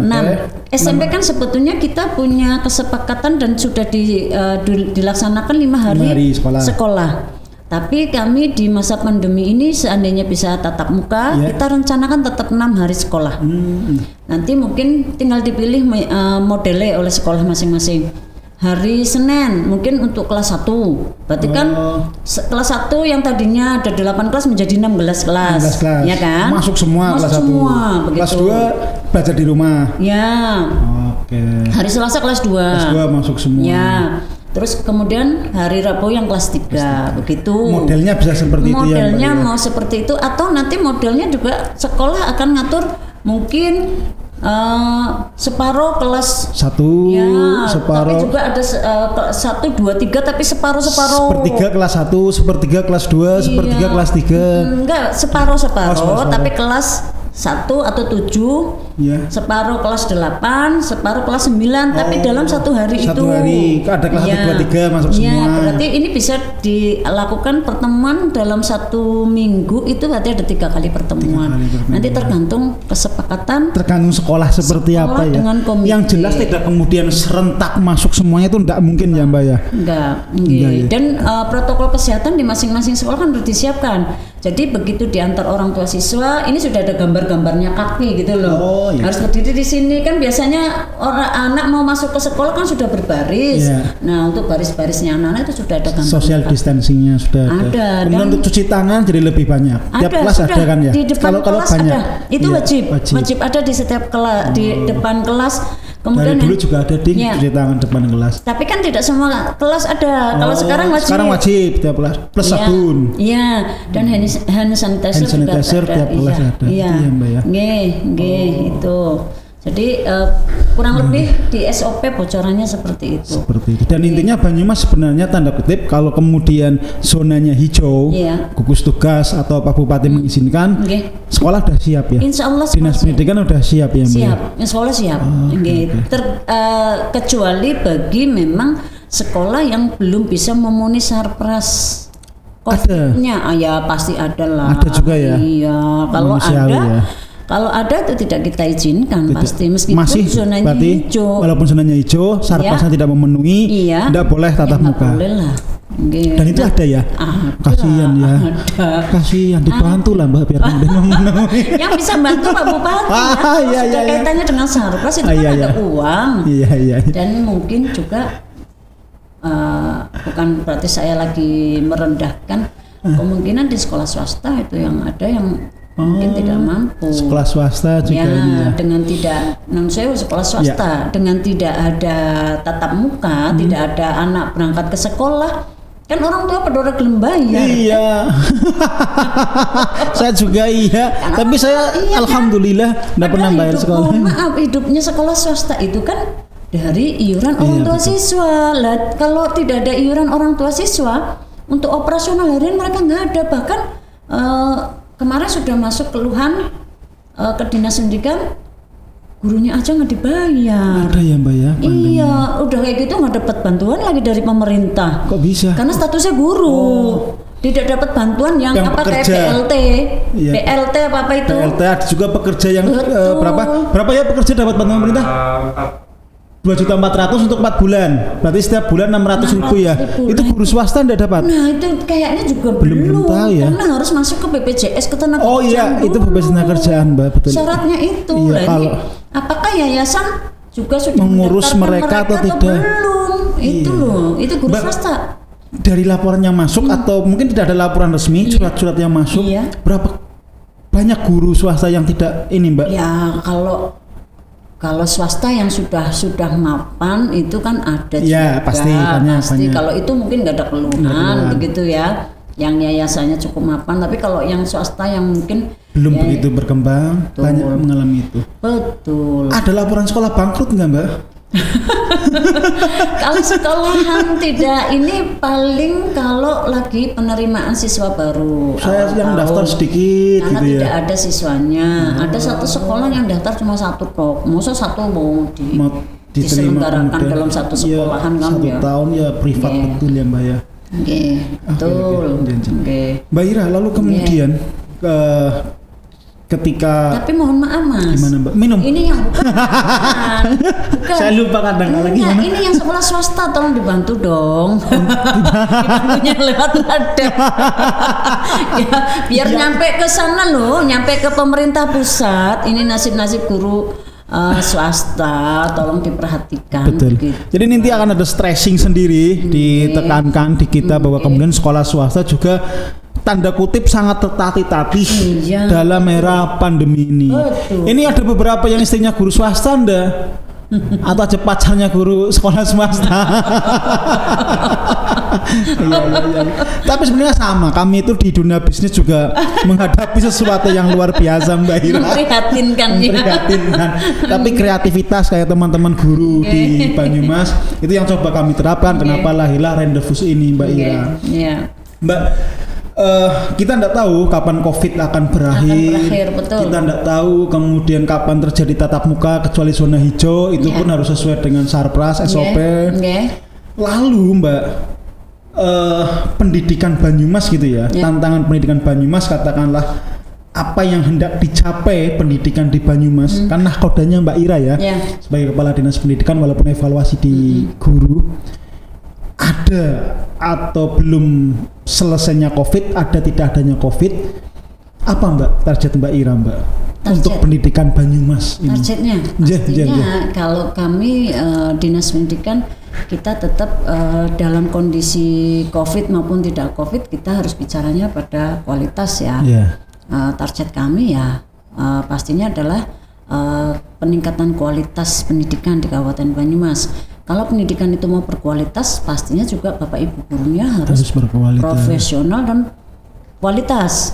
Nah, SMP kan sebetulnya kita punya kesepakatan dan sudah dilaksanakan 5 hari sekolah. Tapi kami di masa pandemi ini seandainya bisa tatap muka, kita rencanakan tetap 6 hari sekolah. Nanti mungkin tinggal dipilih modelnya oleh sekolah masing-masing. Hari Senin mungkin untuk kelas 1. Berarti kan kelas 1 yang tadinya ada 8 kelas menjadi 16 kelas. Ya kan? Masuk semua kelas 1. Kelas 2 belajar di rumah. Ya. Oke. Hari Selasa kelas 2. Kelas 2 masuk semua. Ya. Terus kemudian hari Rabu yang kelas 3. Begitu. Modelnya bisa seperti itu ya. Modelnya mau seperti itu, atau nanti modelnya juga sekolah akan ngatur mungkin separuh kelas 1, separuh. Tapi juga ada 1, 2, 3 tapi separuh. Sepertiga kelas 1, sepertiga kelas 2, sepertiga kelas 3. Enggak, separuh. Tapi kelas 1 atau 7, separuh kelas 8, separuh kelas 9, tapi dalam satu hari itu. Satu hari ada kelas 1, 2, 3 masuk semua. Berarti ini bisa dilakukan pertemuan dalam 1 minggu, itu berarti ada 3 kali pertemuan. Nanti tergantung kesepakatan. Tergantung sekolah seperti apa ya. Yang jelas tidak kemudian serentak masuk semuanya, itu tidak mungkin ya Mbak ya. Enggak. Dan protokol kesehatan di masing-masing sekolah kan sudah disiapkan. Jadi begitu diantar orang tua siswa, ini sudah ada gambarnya kaki gitu loh. Harus berdiri di sini, kan biasanya orang anak mau masuk ke sekolah kan sudah berbaris. Nah, untuk baris-barisnya anak-anak itu sudah ada gambar. Social distancingnya sudah ada. Kemudian untuk cuci tangan jadi lebih banyak. Tiap kelas ada kan ya. Di depan kelas banyak. ada. Itu wajib ada di setiap kelas, di depan kelas. Kemudian dari dulu juga ada di cuci tangan depan kelas. Tapi kan tidak semua kelas ada. Kalau sekarang wajib. Sekarang wajib tiap kelas plus sabun. Iya, dan hand sanitizer juga tiap kelas ada. Iya, Mbak ya. Nggih, itu. Jadi kurang lebih di SOP bocorannya seperti itu. Dan intinya Banyumas sebenarnya tanda kutip kalau kemudian zonanya hijau, gugus tugas atau Pak Bupati mengizinkan, sekolah sudah siap ya. Insya Allah Dinas Pendidikan sudah siap ya Mbak. Siap, sekolah siap. Kecuali bagi memang sekolah yang belum bisa memenuhi Sarpras. COVID-nya, ya pasti ada lah. Ada juga ya. Iya, kalau ada itu tidak kita izinkan pasti, meskipun masih zonanya hijau. Walaupun zonanya hijau, Sarpasnya tidak memenuhi, tidak boleh tatap muka. Boleh lah. Dan itu ada ya. Kasihan ya. Kasihan, dibantu lah Mbak biar memenuhi. Yang bisa bantu Pak Bupati. Kaitannya dengan Sarpas itu kan ada uang. Dan mungkin juga bukan berarti saya lagi merendahkan, kemungkinan di sekolah swasta itu yang ada yang mungkin tidak mampu. Sekolah swasta juga ini ya. Dengan tidak, sekolah swasta dengan tidak ada tatap muka, tidak ada anak berangkat ke sekolah, kan orang tua pada orang gelem bayar. Iya. Saya juga tapi saya alhamdulillah enggak pernah bayar sekolah. Maaf, hidupnya sekolah swasta itu kan dari iuran orang tua siswa. Lah, kalau tidak ada iuran orang tua siswa, untuk operasional harian mereka nggak ada. Bahkan kemarin sudah masuk keluhan ke Dinas Pendidikan, gurunya aja nggak dibayar. Ada ya Mbak ya? Iya, udah kayak gitu nggak dapat bantuan lagi dari pemerintah. Kok bisa? Karena statusnya guru. Tidak dapat bantuan yang apa kayak PLT, PLT apa itu? PLT ada juga pekerja yang berapa ya pekerja dapat bantuan pemerintah? 2.400.000 untuk 4 bulan. Berarti setiap bulan 600.000 ya. Itu guru swasta enggak dapat? Nah, itu kayaknya juga belum tahu ya. Karena harus masuk ke BPJS Ketenagakerjaan. Oh iya, itu BPJS Ketenagakerjaan, Mbak, betul. Syaratnya itu. Iya, kalau apakah yayasan juga sudah mengurus mereka atau tidak? Belum. Itu loh, itu guru swasta. Dari laporan yang masuk atau mungkin tidak ada laporan resmi, surat-surat yang masuk, berapa banyak guru swasta yang tidak ini, Mbak? Ya, kalau swasta yang sudah mapan itu kan ada juga. Ya, pasti. Kalau itu mungkin nggak ada keluhan begitu ya. Yang yayasannya cukup mapan, tapi kalau yang swasta yang mungkin belum begitu berkembang, banyak mengalami itu. Betul. Ada laporan sekolah bangkrut nggak, Mbak? Kalau sekolahan tidak, ini paling kalau lagi penerimaan siswa baru. Saya yang daftar sedikit karena gitu ya. Tidak ada siswanya. Ada satu sekolah yang daftar cuma satu kok. Masa satu mau diselenggarakan dalam satu sekolahan kan ya. 1 tahun ya privat betul ya, Mbak ya. Betul. Mbak Ira, lalu kemudian ketika tapi mohon maaf Mas. Gimana, Mbak? Minum. Ini yang bukan. Saya lupa kadang lagi. Ini yang sekolah swasta tolong dibantu dong. Dibantunya lewat nada. Ya, biar nyampe ke sana loh, nyampe ke pemerintah pusat. Ini nasib-nasib guru swasta tolong diperhatikan. Betul. Begitu. Jadi nanti akan ada stressing sendiri ditekankan di kita bahwa kemudian sekolah swasta juga tanda kutip sangat tertatih-tatih dalam era pandemi ini. Betul. Ini ada beberapa yang istrinya guru swasta ndak? Atau aja pacarnya guru sekolah swasta. Iya. Tapi sebenarnya sama, kami itu di dunia bisnis juga menghadapi sesuatu yang luar biasa, Mbak Ira. Memprihatinkan. Tapi kreativitas kayak teman-teman guru di Banyumas itu yang coba kami terapkan. Kenapa lahirlah Rendezvous ini, Mbak Ira. Mbak, kita tidak tahu kapan COVID akan berakhir. Betul. Kita tidak tahu kemudian kapan terjadi tatap muka kecuali zona hijau. Itu pun harus sesuai dengan Sarpras, SOP. Lalu Mbak, pendidikan Banyumas gitu ya, tantangan pendidikan Banyumas, katakanlah apa yang hendak dicapai pendidikan di Banyumas, kan nahkodanya Mbak Ira ya, sebagai kepala dinas pendidikan walaupun evaluasi di guru. Ada atau belum selesainya COVID, ada tidak adanya COVID, apa Mbak target Mbak Ira, Mbak, untuk pendidikan Banyumas ini? Targetnya pastinya kalau kami dinas pendidikan kita tetap dalam kondisi COVID maupun tidak COVID kita harus bicaranya pada kualitas ya. Target kami ya pastinya adalah peningkatan kualitas pendidikan di Kabupaten Banyumas. Kalau pendidikan itu mau berkualitas, pastinya juga Bapak Ibu gurunya harus profesional dan kualitas.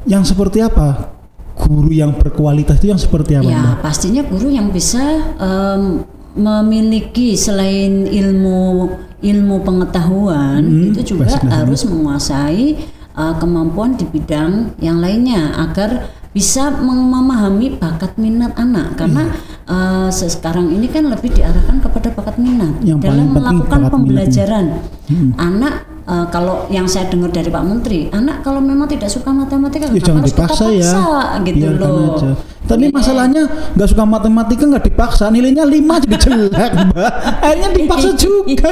Yang seperti apa? Guru yang berkualitas itu yang seperti apa? Ya, Mbak? Pastinya guru yang bisa memiliki selain ilmu pengetahuan, itu juga harus menguasai kemampuan di bidang yang lainnya agar bisa memahami bakat minat anak, karena sekarang ini kan lebih diarahkan kepada bakat minat yang dalam melakukan pembelajaran. Anak kalau yang saya dengar dari Pak Menteri, anak kalau memang tidak suka matematika jangan harus dipaksa kita paksa, gitu loh. Aja. Tapi masalahnya nggak suka matematika nggak dipaksa, nilainya 5 jadi jelek, Mbak. Akhirnya dipaksa juga.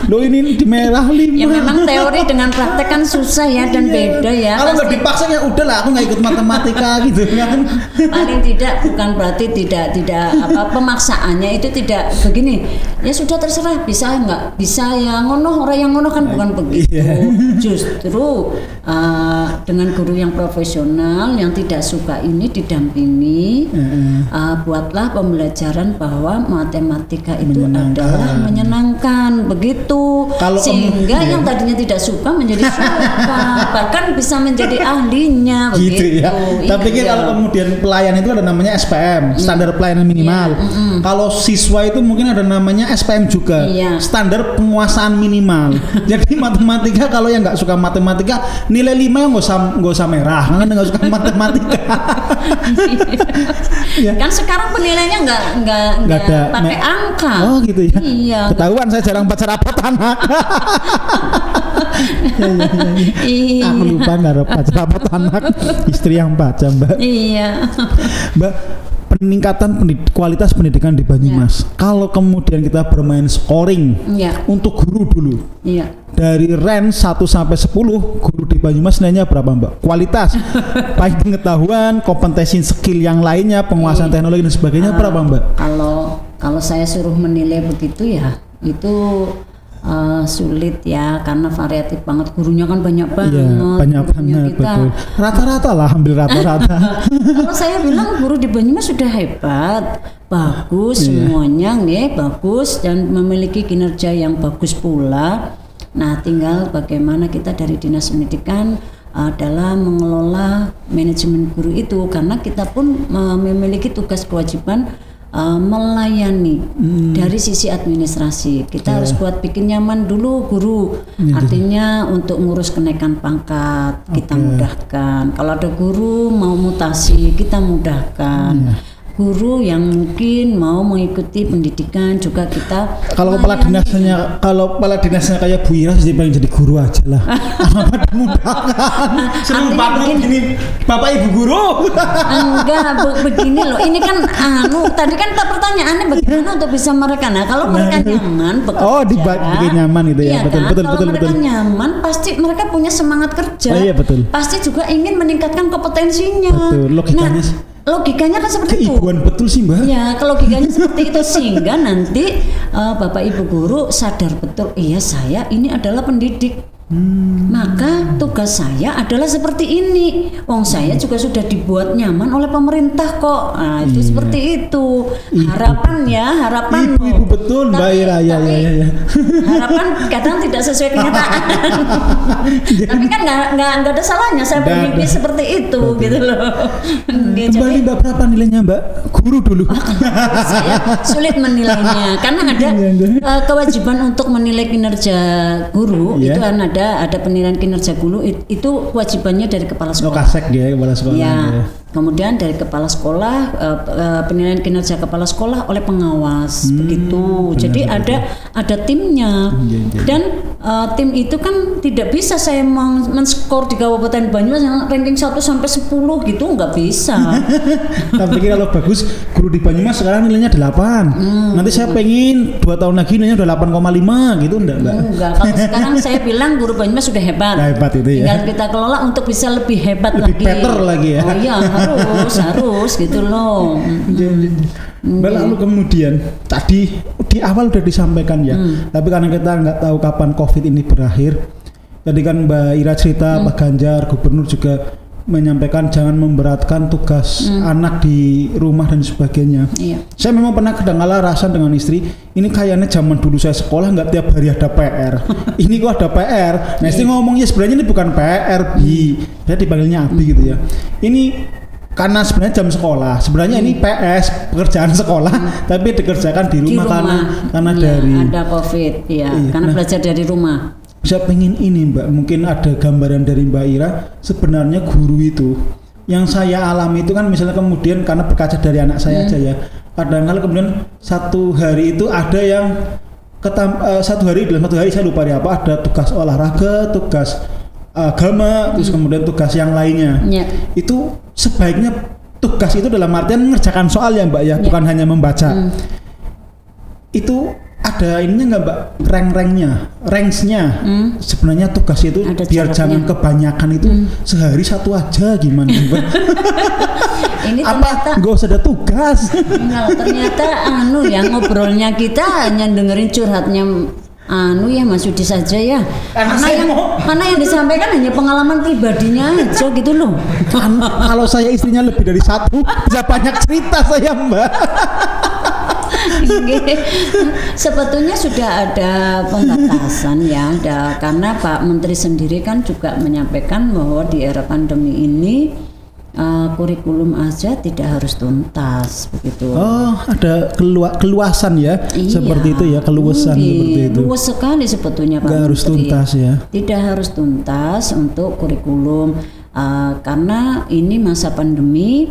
Loh ini di merah 5. Ya memang teori dengan praktek kan susah ya dan beda ya. Kalau nggak dipaksa ya udahlah, aku nggak ikut matematika gitu kan. Paling tidak bukan berarti tidak apa pemaksaannya itu tidak begini. Ya sudah terserah, bisa nggak bisa ya ngono, orang yang ngono kan bukan begitu. Justru dengan guru yang profesional yang tidak suka ini didampingi, buatlah pembelajaran bahwa matematika itu adalah menyenangkan begitu. Sehingga yang tadinya tidak suka menjadi suka, bahkan bisa menjadi ahlinya gitu begitu. Ya. Tapi kalau kemudian pelayan itu ada namanya SPM, standar pelayanan minimal. Kalau siswa itu mungkin ada namanya SPM juga, standar penguasaan minimal. Jadi matematika kalau yang nggak suka matematika nilai 5 yang nggak usah merah, kan nggak suka matematika. Kan sekarang penilaiannya nggak pakai angka. Oh gitu ya. Iya. Ketahuan saya jarang baca rapot anak. Aku lupa nggak baca rapot anak. Istri yang baca, Mbak. Iya. Mbak, peningkatan kualitas pendidikan di Banyumas. Kalau kemudian kita bermain scoring untuk guru dulu. Dari range 1 sampai 10, guru di Banyumas nilainya berapa, Mbak? Kualitas, baik pengetahuan, kompetensi skill yang lainnya, penguasaan teknologi dan sebagainya berapa, Mbak? Kalau saya suruh menilai begitu ya, itu sulit ya, karena variatif banget, gurunya kan banyak banget. Banyak banget, betul. Rata-rata lah, hampir rata-rata. Kalau saya bilang guru di Banyumas sudah hebat, bagus semuanya nih, bagus dan memiliki kinerja yang bagus pula. Nah, tinggal bagaimana kita dari Dinas Pendidikan dalam mengelola manajemen guru itu, karena kita pun memiliki tugas kewajiban melayani dari sisi administrasi. Kita harus bikin nyaman dulu guru. Artinya untuk ngurus kenaikan pangkat kita mudahkan. Kalau ada guru mau mutasi kita mudahkan. Guru yang mungkin mau mengikuti pendidikan juga kita. Kalau kepala dinasnya kayak Bu Ira jadi pengen jadi guru aja lah. Apa dimudahkan? Seru banget gini, Bapak Ibu guru. Enggak, begini loh. Ini kan tadi kan pertanyaannya bagaimana untuk bisa mereka. Nah, kalau mereka nyaman bekerja. Bikin nyaman itu ya. Betul. Kalau mereka nyaman, pasti mereka punya semangat kerja. Iya, betul. Pasti juga ingin meningkatkan kompetensinya. Betul, logikanya kan seperti itu. Keibuan betul sih, Mbak. Ya, logikanya seperti itu sehingga nanti Bapak Ibu guru sadar betul, iya saya ini adalah pendidik. Maka tugas saya adalah seperti ini. Saya juga sudah dibuat nyaman oleh pemerintah kok. Nah, itu seperti itu. Harapan. Ibu betul, Mbak Ira. Ya. Harapan kadang tidak sesuai kenyataan. Tapi kan nggak ada salahnya saya bermimpi seperti itu, gitu loh. Kembali Mbak, berapa nilainya, Mbak? Guru dulu. Saya sulit menilainya karena ada kewajiban untuk menilai kinerja guru. Itu kan ada penilaian kinerja guru, itu kewajibannya dari kepala sekolah. Kasek ya, kepala sekolah. Ya. Kemudian dari kepala sekolah, penilaian kinerja kepala sekolah oleh pengawas, begitu. Jadi ada timnya. Dan tim itu kan tidak bisa saya men-skor di Kabupaten Banyumas yang ranking 1 sampai 10 gitu, nggak bisa. Tapi kalau bagus guru di Banyumas sekarang nilainya 8. Nanti saya pengen 2 tahun lagi nilainya udah 8,5 gitu, enggak, Mbak? Enggak, kalau sekarang saya bilang guru Banyumas sudah hebat. Hebat itu ya. Tinggal kita kelola untuk bisa lebih hebat lebih better lagi ya. Oh iya, harus gitu loh. Mbak, lalu kemudian tadi di awal udah disampaikan ya, tapi karena kita nggak tahu kapan COVID ini berakhir. Tadi kan Mbak Ira cerita, Pak Ganjar, Gubernur juga menyampaikan jangan memberatkan tugas anak di rumah dan sebagainya. Saya memang pernah kadang-kala rasa dengan istri, ini kayaknya zaman dulu saya sekolah nggak tiap hari ada PR. Ini kok ada PR. Nah, istri ngomongnya sebenarnya ini bukan PR, Bi. Saya dipanggilnya Abi gitu ya. Ini karena sebenarnya jam sekolah, sebenarnya ini PS, pekerjaan sekolah, tapi dikerjakan di rumah. Karena dari ada COVID, karena belajar dari rumah. Saya pengen ini, Mbak, mungkin ada gambaran dari Mbak Ira, sebenarnya guru itu yang saya alami itu kan misalnya kemudian karena berkaca dari anak saya aja ya, kadang-kadang kemudian satu hari itu ada yang dalam satu hari saya lupa apa, ada tugas olahraga, tugas agama, terus kemudian tugas yang lainnya. Itu sebaiknya tugas itu dalam artian mengerjakan soal ya, Mbak ya, bukan hanya membaca. Itu ada ininya nggak, Mbak, range-nya sebenarnya tugas itu ada biar jangan kebanyakan itu sehari satu aja gimana, Mbak? Ini apa nggak usah ada tugas? Ternyata ngobrolnya kita hanya dengerin curhatnya Mas Yudi saja ya. Mana yang disampaikan hanya pengalaman pribadinya aja gitu loh. Kalau saya istrinya lebih dari satu, bisa banyak cerita saya, Mbak. Sebetulnya sudah ada pembatasan ya, karena Pak Menteri sendiri kan juga menyampaikan bahwa di era pandemi ini kurikulum aja tidak harus tuntas begitu. Oh, ada keluasan ya, seperti itu ya, keluasan seperti itu. Luas sekali sebetulnya Pak Menteri. Harus tuntas ya. Tidak harus tuntas untuk kurikulum karena ini masa pandemi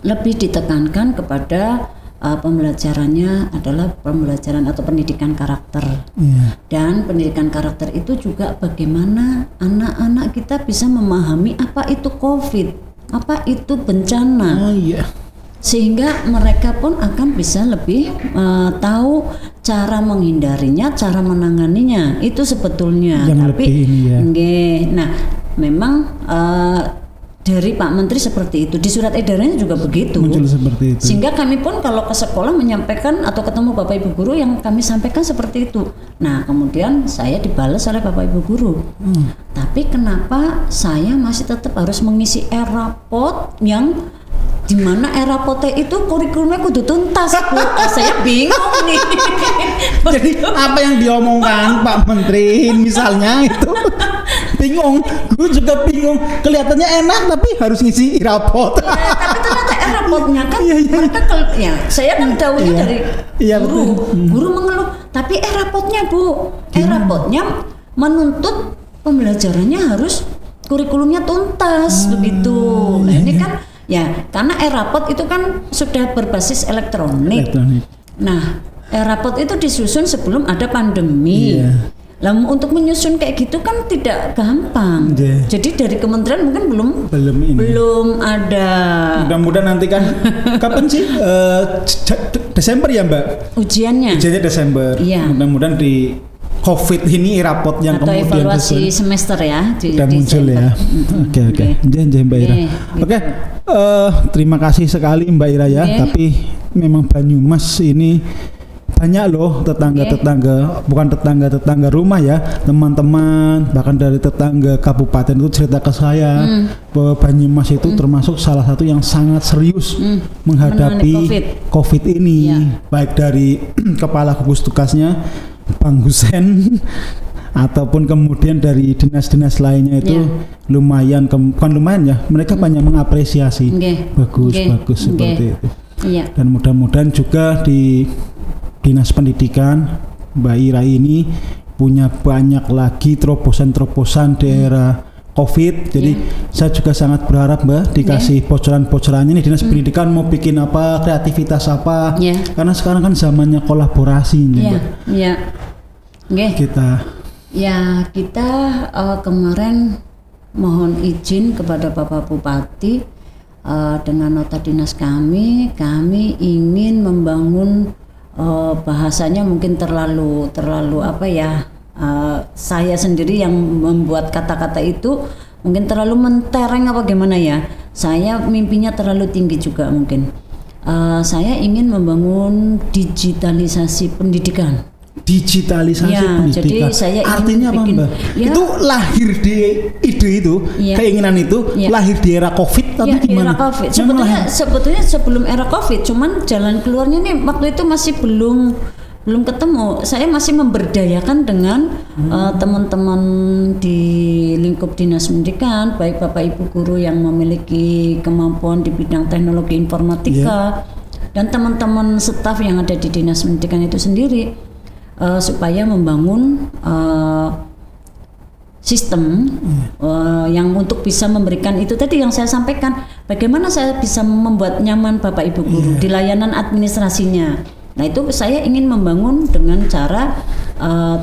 lebih ditekankan kepada pembelajarannya adalah pembelajaran atau pendidikan karakter. Dan pendidikan karakter itu juga bagaimana anak-anak kita bisa memahami apa itu COVID, apa itu bencana. sehingga mereka pun akan bisa lebih tahu cara menghindarinya, cara menanganinya. Itu sebetulnya. Yang tapi lebih ini ya. nah memang dari Pak Menteri seperti itu, di surat edarannya juga begitu. Muncul seperti itu. Sehingga kami pun kalau ke sekolah menyampaikan atau ketemu Bapak Ibu guru yang kami sampaikan seperti itu. Nah, kemudian saya dibalas oleh Bapak Ibu guru. Tapi kenapa saya masih tetap harus mengisi e-rapot yang dimana e-rapotnya itu kurikulumnya kudu tuntas, Bu. Saya bingung nih. Jadi apa yang diomongkan Pak Menteri misalnya itu bingung, gue juga bingung. Kelihatannya enak tapi harus ngisi rapot. Ya, tapi ternyata rapotnya kan mereka saya kan tahunya dari guru. Guru mengeluh, tapi rapotnya Bu, rapotnya menuntut pembelajarannya harus kurikulumnya tuntas begitu. Nah, ini kan karena e-rapot itu kan sudah berbasis elektronik. Nah, e-rapot itu disusun sebelum ada pandemi. Lah untuk menyusun kayak gitu kan tidak gampang. Jadi dari kementerian mungkin belum ada. Mudah-mudahan nanti kan kapan sih? Desember ya, Mbak? Ujiannya Desember. Iya. Mudah-mudahan di COVID ini rapot yang atau kemudian evaluasi semester ya sudah muncul ya. Oke. Jangan Mbak Ira. Oke. Terima kasih sekali Mbak Ira ya. Tapi memang Banyumas ini banyak loh tetangga-tetangga, bukan tetangga rumah ya, teman-teman bahkan dari tetangga kabupaten itu cerita ke saya bahwa Banyumas itu termasuk salah satu yang sangat serius menghadapi COVID ini, baik dari kepala gugus tugasnya Bang Husen ataupun kemudian dari dinas-dinas lainnya itu lumayan, bukan lumayan ya, mereka banyak mengapresiasi bagus seperti itu. Dan mudah-mudahan juga di Dinas Pendidikan Mbak Ira ini punya banyak lagi terobosan-terobosan di era COVID. Jadi saya juga sangat berharap Mbak dikasih bocoran-bocorannya nih Dinas Pendidikan mau bikin apa, kreativitas apa. Karena sekarang kan zamannya kolaborasi nih Mbak. Kita kemarin mohon izin kepada Bapak Bupati dengan nota dinas kami ingin membangun bahasanya mungkin terlalu apa ya, saya sendiri yang membuat kata-kata itu mungkin terlalu mentereng apa gimana ya, saya mimpinya terlalu tinggi juga mungkin. Saya ingin membangun digitalisasi pendidikan. Pendidikan. Jadi saya artinya apa Mbak? Itu lahir di ide itu, keinginan itu lahir di era COVID atau gimana? Di era COVID. Sebetulnya sebelum era COVID, cuman jalan keluarnya nih waktu itu masih belum ketemu. Saya masih memberdayakan dengan teman-teman di lingkup dinas pendidikan, baik Bapak Ibu guru yang memiliki kemampuan di bidang teknologi informatika dan teman-teman staf yang ada di dinas pendidikan itu sendiri. Supaya membangun sistem yang untuk bisa memberikan itu tadi yang saya sampaikan, bagaimana saya bisa membuat nyaman Bapak Ibu guru di layanan administrasinya. Nah itu saya ingin membangun dengan cara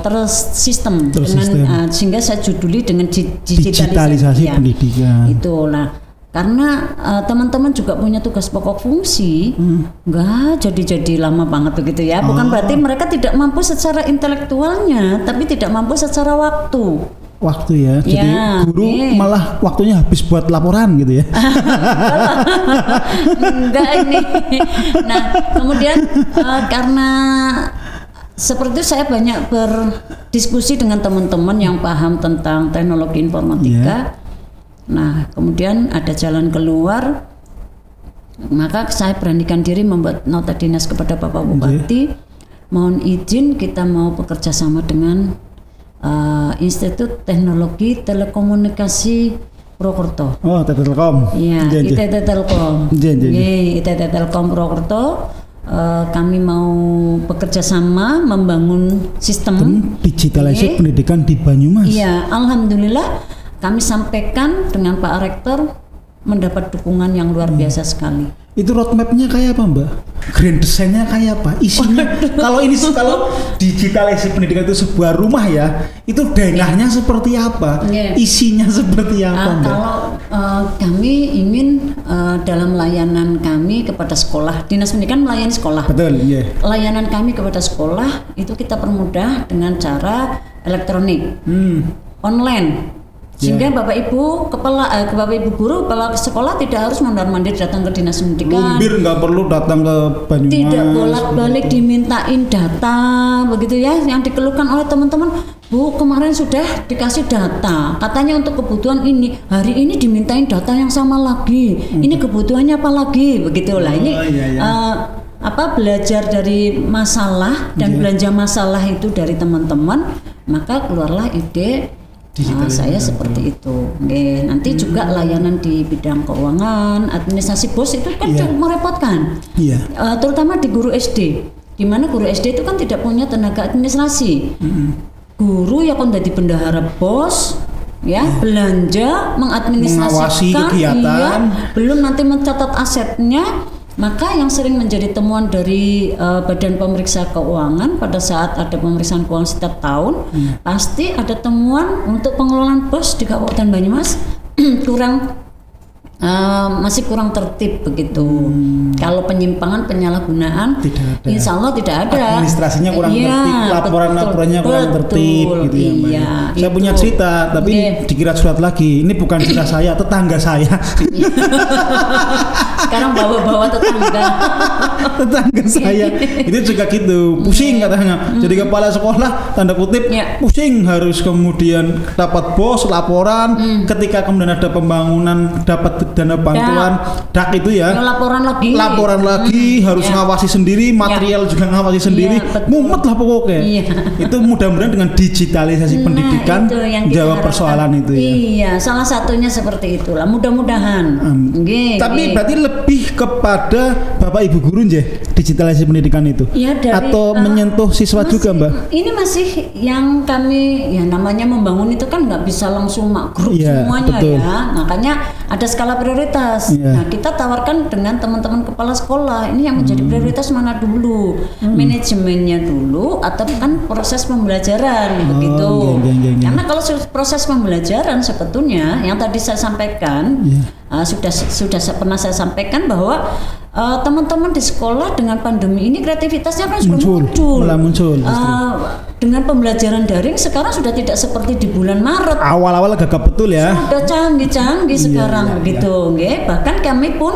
tersistem dengan sehingga saya juduli dengan digitalisasi pendidikan. Itulah. Karena teman-teman juga punya tugas pokok fungsi, enggak jadi lama banget begitu ya. Bukan berarti mereka tidak mampu secara intelektualnya, tapi tidak mampu secara waktu ya. Jadi guru malah waktunya habis buat laporan gitu ya. Enggak ini. Nah kemudian karena seperti itu saya banyak berdiskusi dengan teman-teman yang paham tentang teknologi informatika. Nah, kemudian ada jalan keluar, maka saya beranikan diri membuat nota dinas kepada Bapak Bupati. Mohon izin kita mau bekerja sama dengan Institut Teknologi Telekomunikasi Purwokerto. Oh, Telkom. Iya, ITT Telkom. ITT Telkom Purwokerto. Kami mau bekerja sama membangun sistem digitalisasi pendidikan di Banyumas. Iya, alhamdulillah. Kami sampaikan dengan Pak Rektor mendapat dukungan yang luar biasa sekali. Itu roadmapnya kayak apa Mbak? Grand design-nya kayak apa? Isinya kalau digitalisasi pendidikan itu sebuah rumah ya, itu denahnya seperti apa? Isinya seperti apa Mbak? Kalau kami ingin dalam layanan kami kepada sekolah, Dinas Pendidikan melayani sekolah. Betul, iya. Layanan kami kepada sekolah itu kita permudah dengan cara elektronik, online. Sehingga Bapak Ibu Bapak Ibu guru, kepala sekolah tidak harus mondar-mandir datang ke Dinas Pendidikan. Lumbir nggak perlu datang ke Banyumas. Tidak bolak-balik dimintain data, begitu ya, yang dikeluhkan oleh teman-teman. Bu, kemarin sudah dikasih data, katanya untuk kebutuhan ini, hari ini dimintain data yang sama lagi. Ini kebutuhannya apa lagi? Begitulah. Ini belajar dari masalah dan belanja masalah itu dari teman-teman, maka keluarlah ide. Saya seperti itu. Oke, nanti juga layanan di bidang keuangan, administrasi BOS itu kan cukup merepotkan. Terutama di guru SD, di mana guru SD itu kan tidak punya tenaga administrasi. Guru ya kan jadi bendahara BOS, belanja, mengadministrasikan, kegiatan, belum nanti mencatat asetnya. Maka yang sering menjadi temuan dari Badan Pemeriksa Keuangan pada saat ada pemeriksaan keuangan setiap tahun, pasti ada temuan untuk pengelolaan BOS di Kabupaten Banyumas masih kurang tertib begitu. Kalau penyimpangan, penyalahgunaan, insya Allah tidak ada. Administrasinya kurang tertib, laporannya kurang tertib, gitu ya Mbak. Saya punya cerita, tapi dikira surat lagi. Ini bukan cerita saya, tetangga saya. Sekarang bawa-bawa tetangga saya itu juga gitu, pusing katanya. Jadi kepala sekolah tanda kutip pusing, harus kemudian dapat BOS, laporan, ketika kemudian ada pembangunan dapat dana bantuan DAK itu laporan lagi harus ngawasi sendiri, material juga ngawasi sendiri, mumet lah pokoknya. Itu mudah-mudahan dengan digitalisasi pendidikan jawab persoalan itu ya. Iya, salah satunya seperti itulah, mudah-mudahan. Tapi berarti lebih kepada Bapak Ibu guru digitalisasi pendidikan itu atau menyentuh siswa juga Mbak? Ini masih yang kami namanya membangun itu kan nggak bisa langsung makro semuanya betul. Makanya ada skala prioritas. Nah, kita tawarkan dengan teman-teman kepala sekolah, ini yang menjadi prioritas mana dulu, manajemennya dulu atau kan proses pembelajaran begitu. Karena kalau proses pembelajaran sebetulnya yang tadi saya sampaikan sudah pernah saya sampaikan bahwa teman-teman di sekolah dengan pandemi ini kreativitasnya kan sudah muncul. Dengan pembelajaran daring sekarang sudah tidak seperti di bulan Maret. Awal-awal gagap betul ya. Sudah canggih sekarang gitu. Bahkan kami pun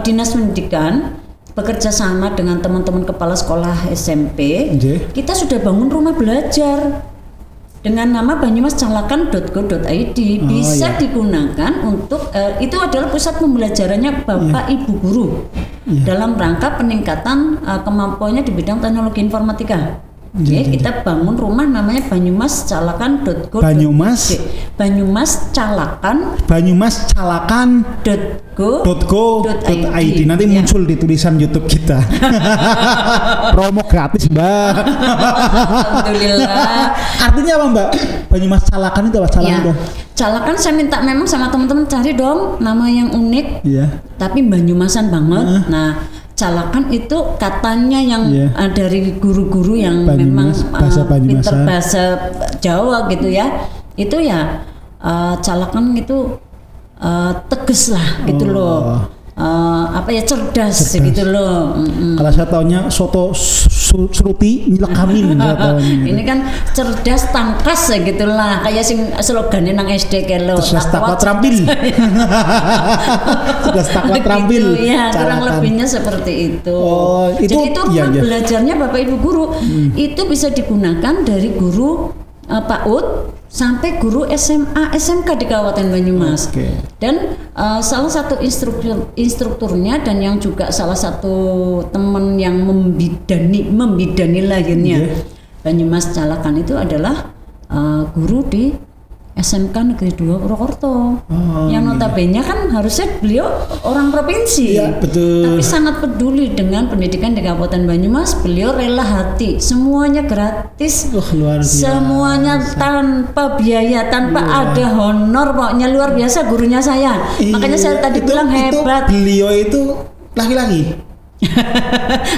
Dinas Pendidikan bekerja sama dengan teman-teman kepala sekolah SMP. Kita sudah bangun rumah belajar dengan nama banyumascalakan.go.id, bisa digunakan untuk itu adalah pusat pembelajarannya Bapak Ibu guru dalam rangka peningkatan kemampuannya di bidang teknologi informatika. Kita bangun rumah namanya banyumascalakan.go.id. banyumascalakan.go.id. Nanti muncul di tulisan YouTube kita. Promo gratis Mbak. Alhamdulillah. Artinya apa Mbak? Banyumas Calakan itu apa? Calakan saya minta memang sama teman-teman cari dong nama yang unik, tapi Banyumasan banget. Nah, Calakan itu katanya yang dari guru-guru yang Banyumas, memang pinter bahasa Jawa gitu ya. Itu Calakan itu tegas lah gitu loh. Cerdas gitu loh. Kalau saya taunya soto Sruti Nyilekamin. Ini kan cerdas tangkas gitulah, kayak sing slogannya nang SD kelo. Cerdas takwa terampil. Cerdas takwa terampil. Kurang lebihnya seperti itu. Jadi itu belajarnya Bapak Ibu guru itu bisa digunakan dari guru PAUD sampai guru SMA, SMK di Kabupaten Banyumas. Dan salah satu instrukturnya dan yang juga salah satu teman yang membidani lahirnya Banyumas Calakan itu adalah guru di SMK Negeri 2 Purwokerto. Yang notabene kan harusnya beliau orang provinsi. Betul. Tapi sangat peduli dengan pendidikan di Kabupaten Banyumas. Beliau rela hati, semuanya gratis. Luar biasa. Semuanya tanpa biaya, tanpa ada honor, pokoknya luar biasa gurunya saya. Makanya saya tadi bilang hebat. Beliau itu laki-laki.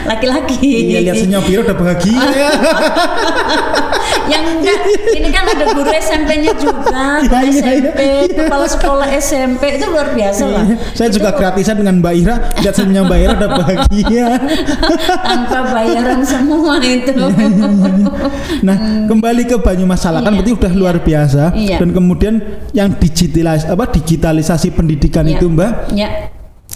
Laki-laki. Lihat senyum biru udah bahagia. Yang enggak, ini kan ada guru SMP-nya juga, guru SMP, kepala sekolah SMP itu luar biasa lah. Saya itu juga gratisan dengan Mbak Ira, lihat senyumnya Mbak Ira udah bahagia. tanpa bayaran semua itu. Nah, kembali ke Banyumas Salakan berarti udah luar biasa. Iya. Dan kemudian yang digitalisasi pendidikan itu Mbak,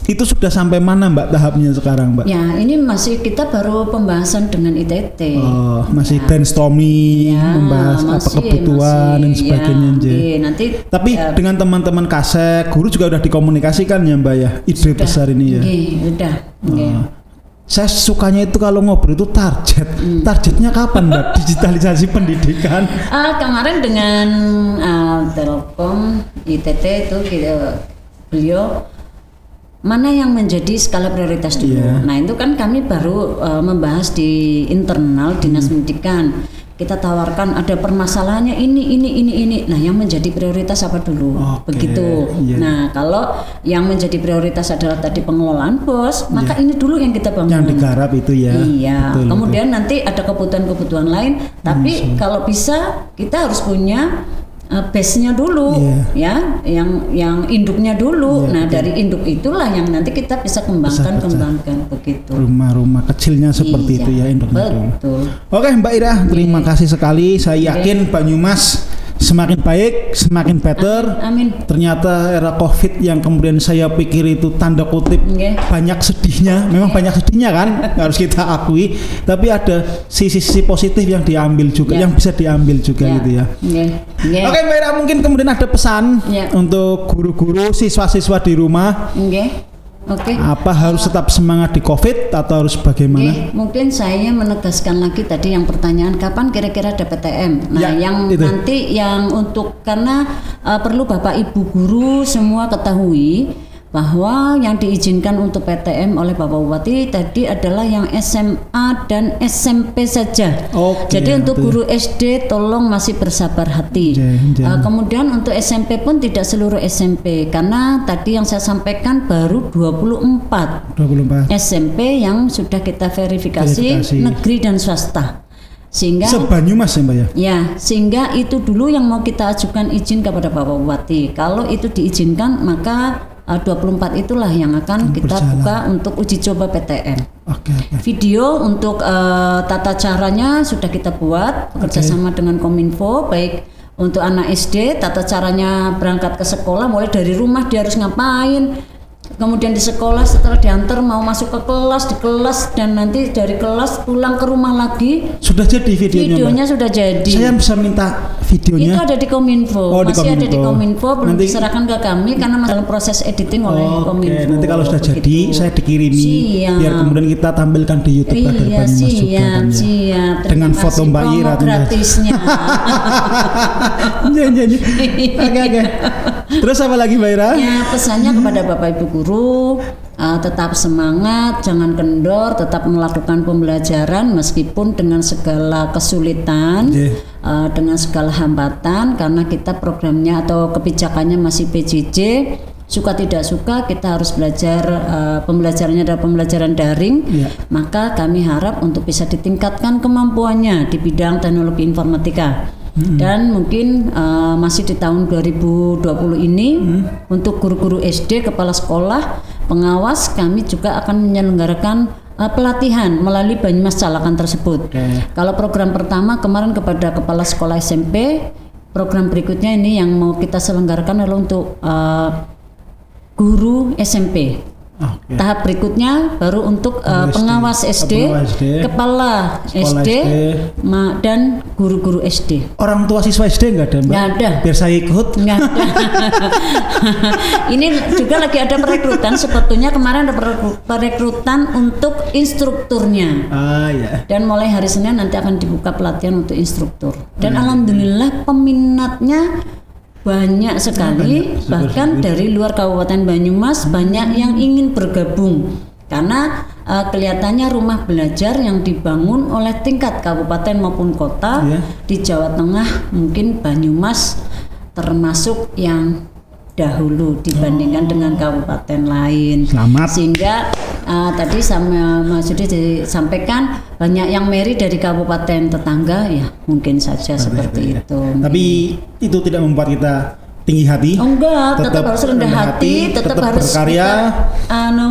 itu sudah sampai mana Mbak tahapnya sekarang Mbak? Ya, ini masih kita baru pembahasan dengan ITT. Oh, masih brainstorming, membahas apa kebutuhan dan sebagainya. Nanti. Tapi dengan teman-teman Kasek, guru juga udah dikomunikasikan ya Mbak ya, ide besar ini ya. Udah. Saya sukanya itu kalau ngobrol itu targetnya kapan Mbak digitalisasi pendidikan? Kemarin dengan Telkom ITT itu beliau mana yang menjadi skala prioritas dulu. Nah itu kan kami baru membahas di internal dinas pendidikan. Kita tawarkan ada permasalahannya ini. Nah yang menjadi prioritas apa dulu? Begitu. Nah kalau yang menjadi prioritas adalah tadi pengelolaan BOS, maka ini dulu yang kita bangun. Yang digarap itu ya. Iya. Betul, kemudian nanti ada kebutuhan-kebutuhan lain. Tapi kalau bisa kita harus punya base-nya dulu, ya, yang induknya dulu. Nah dari induk itulah yang nanti kita bisa kembangkan begitu. Rumah-rumah kecilnya seperti itu ya induknya dulu. Oke Mbak Ira, terima kasih sekali. Saya yakin Banyumas semakin baik, semakin better. Amin. Ternyata era COVID yang kemudian saya pikir itu tanda kutip banyak sedihnya, memang banyak sedihnya kan, harus kita akui. Tapi ada sisi-sisi positif yang diambil juga, yang bisa diambil juga gitu ya. Oke Mbak Ira, mungkin kemudian ada pesan untuk guru-guru, siswa-siswa di rumah. Apa harus tetap semangat di COVID atau harus bagaimana? Mungkin saya menegaskan lagi tadi yang pertanyaan kapan kira-kira ada PTM. Nah, yang itu. Nanti yang untuk karena perlu Bapak Ibu guru semua ketahui bahwa yang diizinkan untuk PTM oleh Bapak Bupati tadi adalah yang SMA dan SMP saja. Jadi untuk guru SD tolong masih bersabar hati. Kemudian untuk SMP pun tidak seluruh SMP karena tadi yang saya sampaikan baru 24 SMP yang sudah kita verifikasi negeri dan swasta. Sehingga Banyumas ya Mbak ya? Ya, sehingga itu dulu yang mau kita ajukan izin kepada Bapak Bupati. Kalau itu diizinkan maka 24 itulah yang akan kita buka untuk uji coba PTM. Video untuk tata caranya sudah kita buat bekerjasama dengan Kominfo, baik untuk anak SD tata caranya berangkat ke sekolah mulai dari rumah dia harus ngapain, kemudian di sekolah setelah diantar mau masuk ke kelas, di kelas dan nanti dari kelas pulang ke rumah lagi. Sudah jadi videonya sudah jadi. Saya bisa minta videonya. Itu ada di Kominfo, masih ada di Kominfo, belum nanti diserahkan ke kami karena dalam proses editing oleh Kominfo. Nanti kalau sudah jadi saya dikirimi biar kemudian kita tampilkan di YouTube Radar Banyumas juga kan ya. Dengan foto Mbak Ira gratisnya. Oke. Terus apa lagi Mbak Ira? Ya, pesannya kepada Bapak Ibu guru, tetap semangat, jangan kendor, tetap melakukan pembelajaran meskipun dengan segala kesulitan, dengan segala hambatan karena kita programnya atau kebijakannya masih PJJ. Suka tidak suka kita harus belajar, pembelajarannya adalah pembelajaran daring, maka kami harap untuk bisa ditingkatkan kemampuannya di bidang teknologi informatika. Dan mungkin masih di tahun 2020 ini untuk guru-guru SD, kepala sekolah, pengawas kami juga akan menyelenggarakan pelatihan melalui Banyumas Salakan tersebut. Kalau program pertama kemarin kepada kepala sekolah SMP, program berikutnya ini yang mau kita selenggarakan adalah untuk guru SMP. Tahap berikutnya baru untuk pengawas SD, kepala SD, dan guru-guru SD. Orang tua siswa SD nggak ada Mbak? Nggak ada. Biar saya ikut. Nggak ada. Ini juga lagi ada perekrutan. Sebetulnya kemarin ada perekrutan untuk instrukturnya. Dan mulai hari Senin nanti akan dibuka pelatihan untuk instruktur. Dan alhamdulillah peminatnya banyak sekali, bahkan dari luar Kabupaten Banyumas banyak yang ingin bergabung karena kelihatannya rumah belajar yang dibangun oleh tingkat kabupaten maupun kota di Jawa Tengah mungkin Banyumas termasuk yang dahulu dibandingkan dengan kabupaten lain. Selamat. Sehingga Tadi sama Mas Yudi disampaikan banyak yang marry dari kabupaten tetangga ya mungkin saja seperti itu. Tapi itu tidak membuat kita tinggi hati. Oh enggak, tetap harus rendah hati, tetap harus berkarya,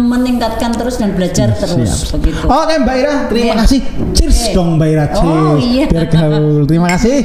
meningkatkan terus dan belajar terus begitu. Oke Mbak Ira, terima kasih. Cheers dong Mbak Ira. Cheers. Oh iya. Biar gaul. Terima kasih.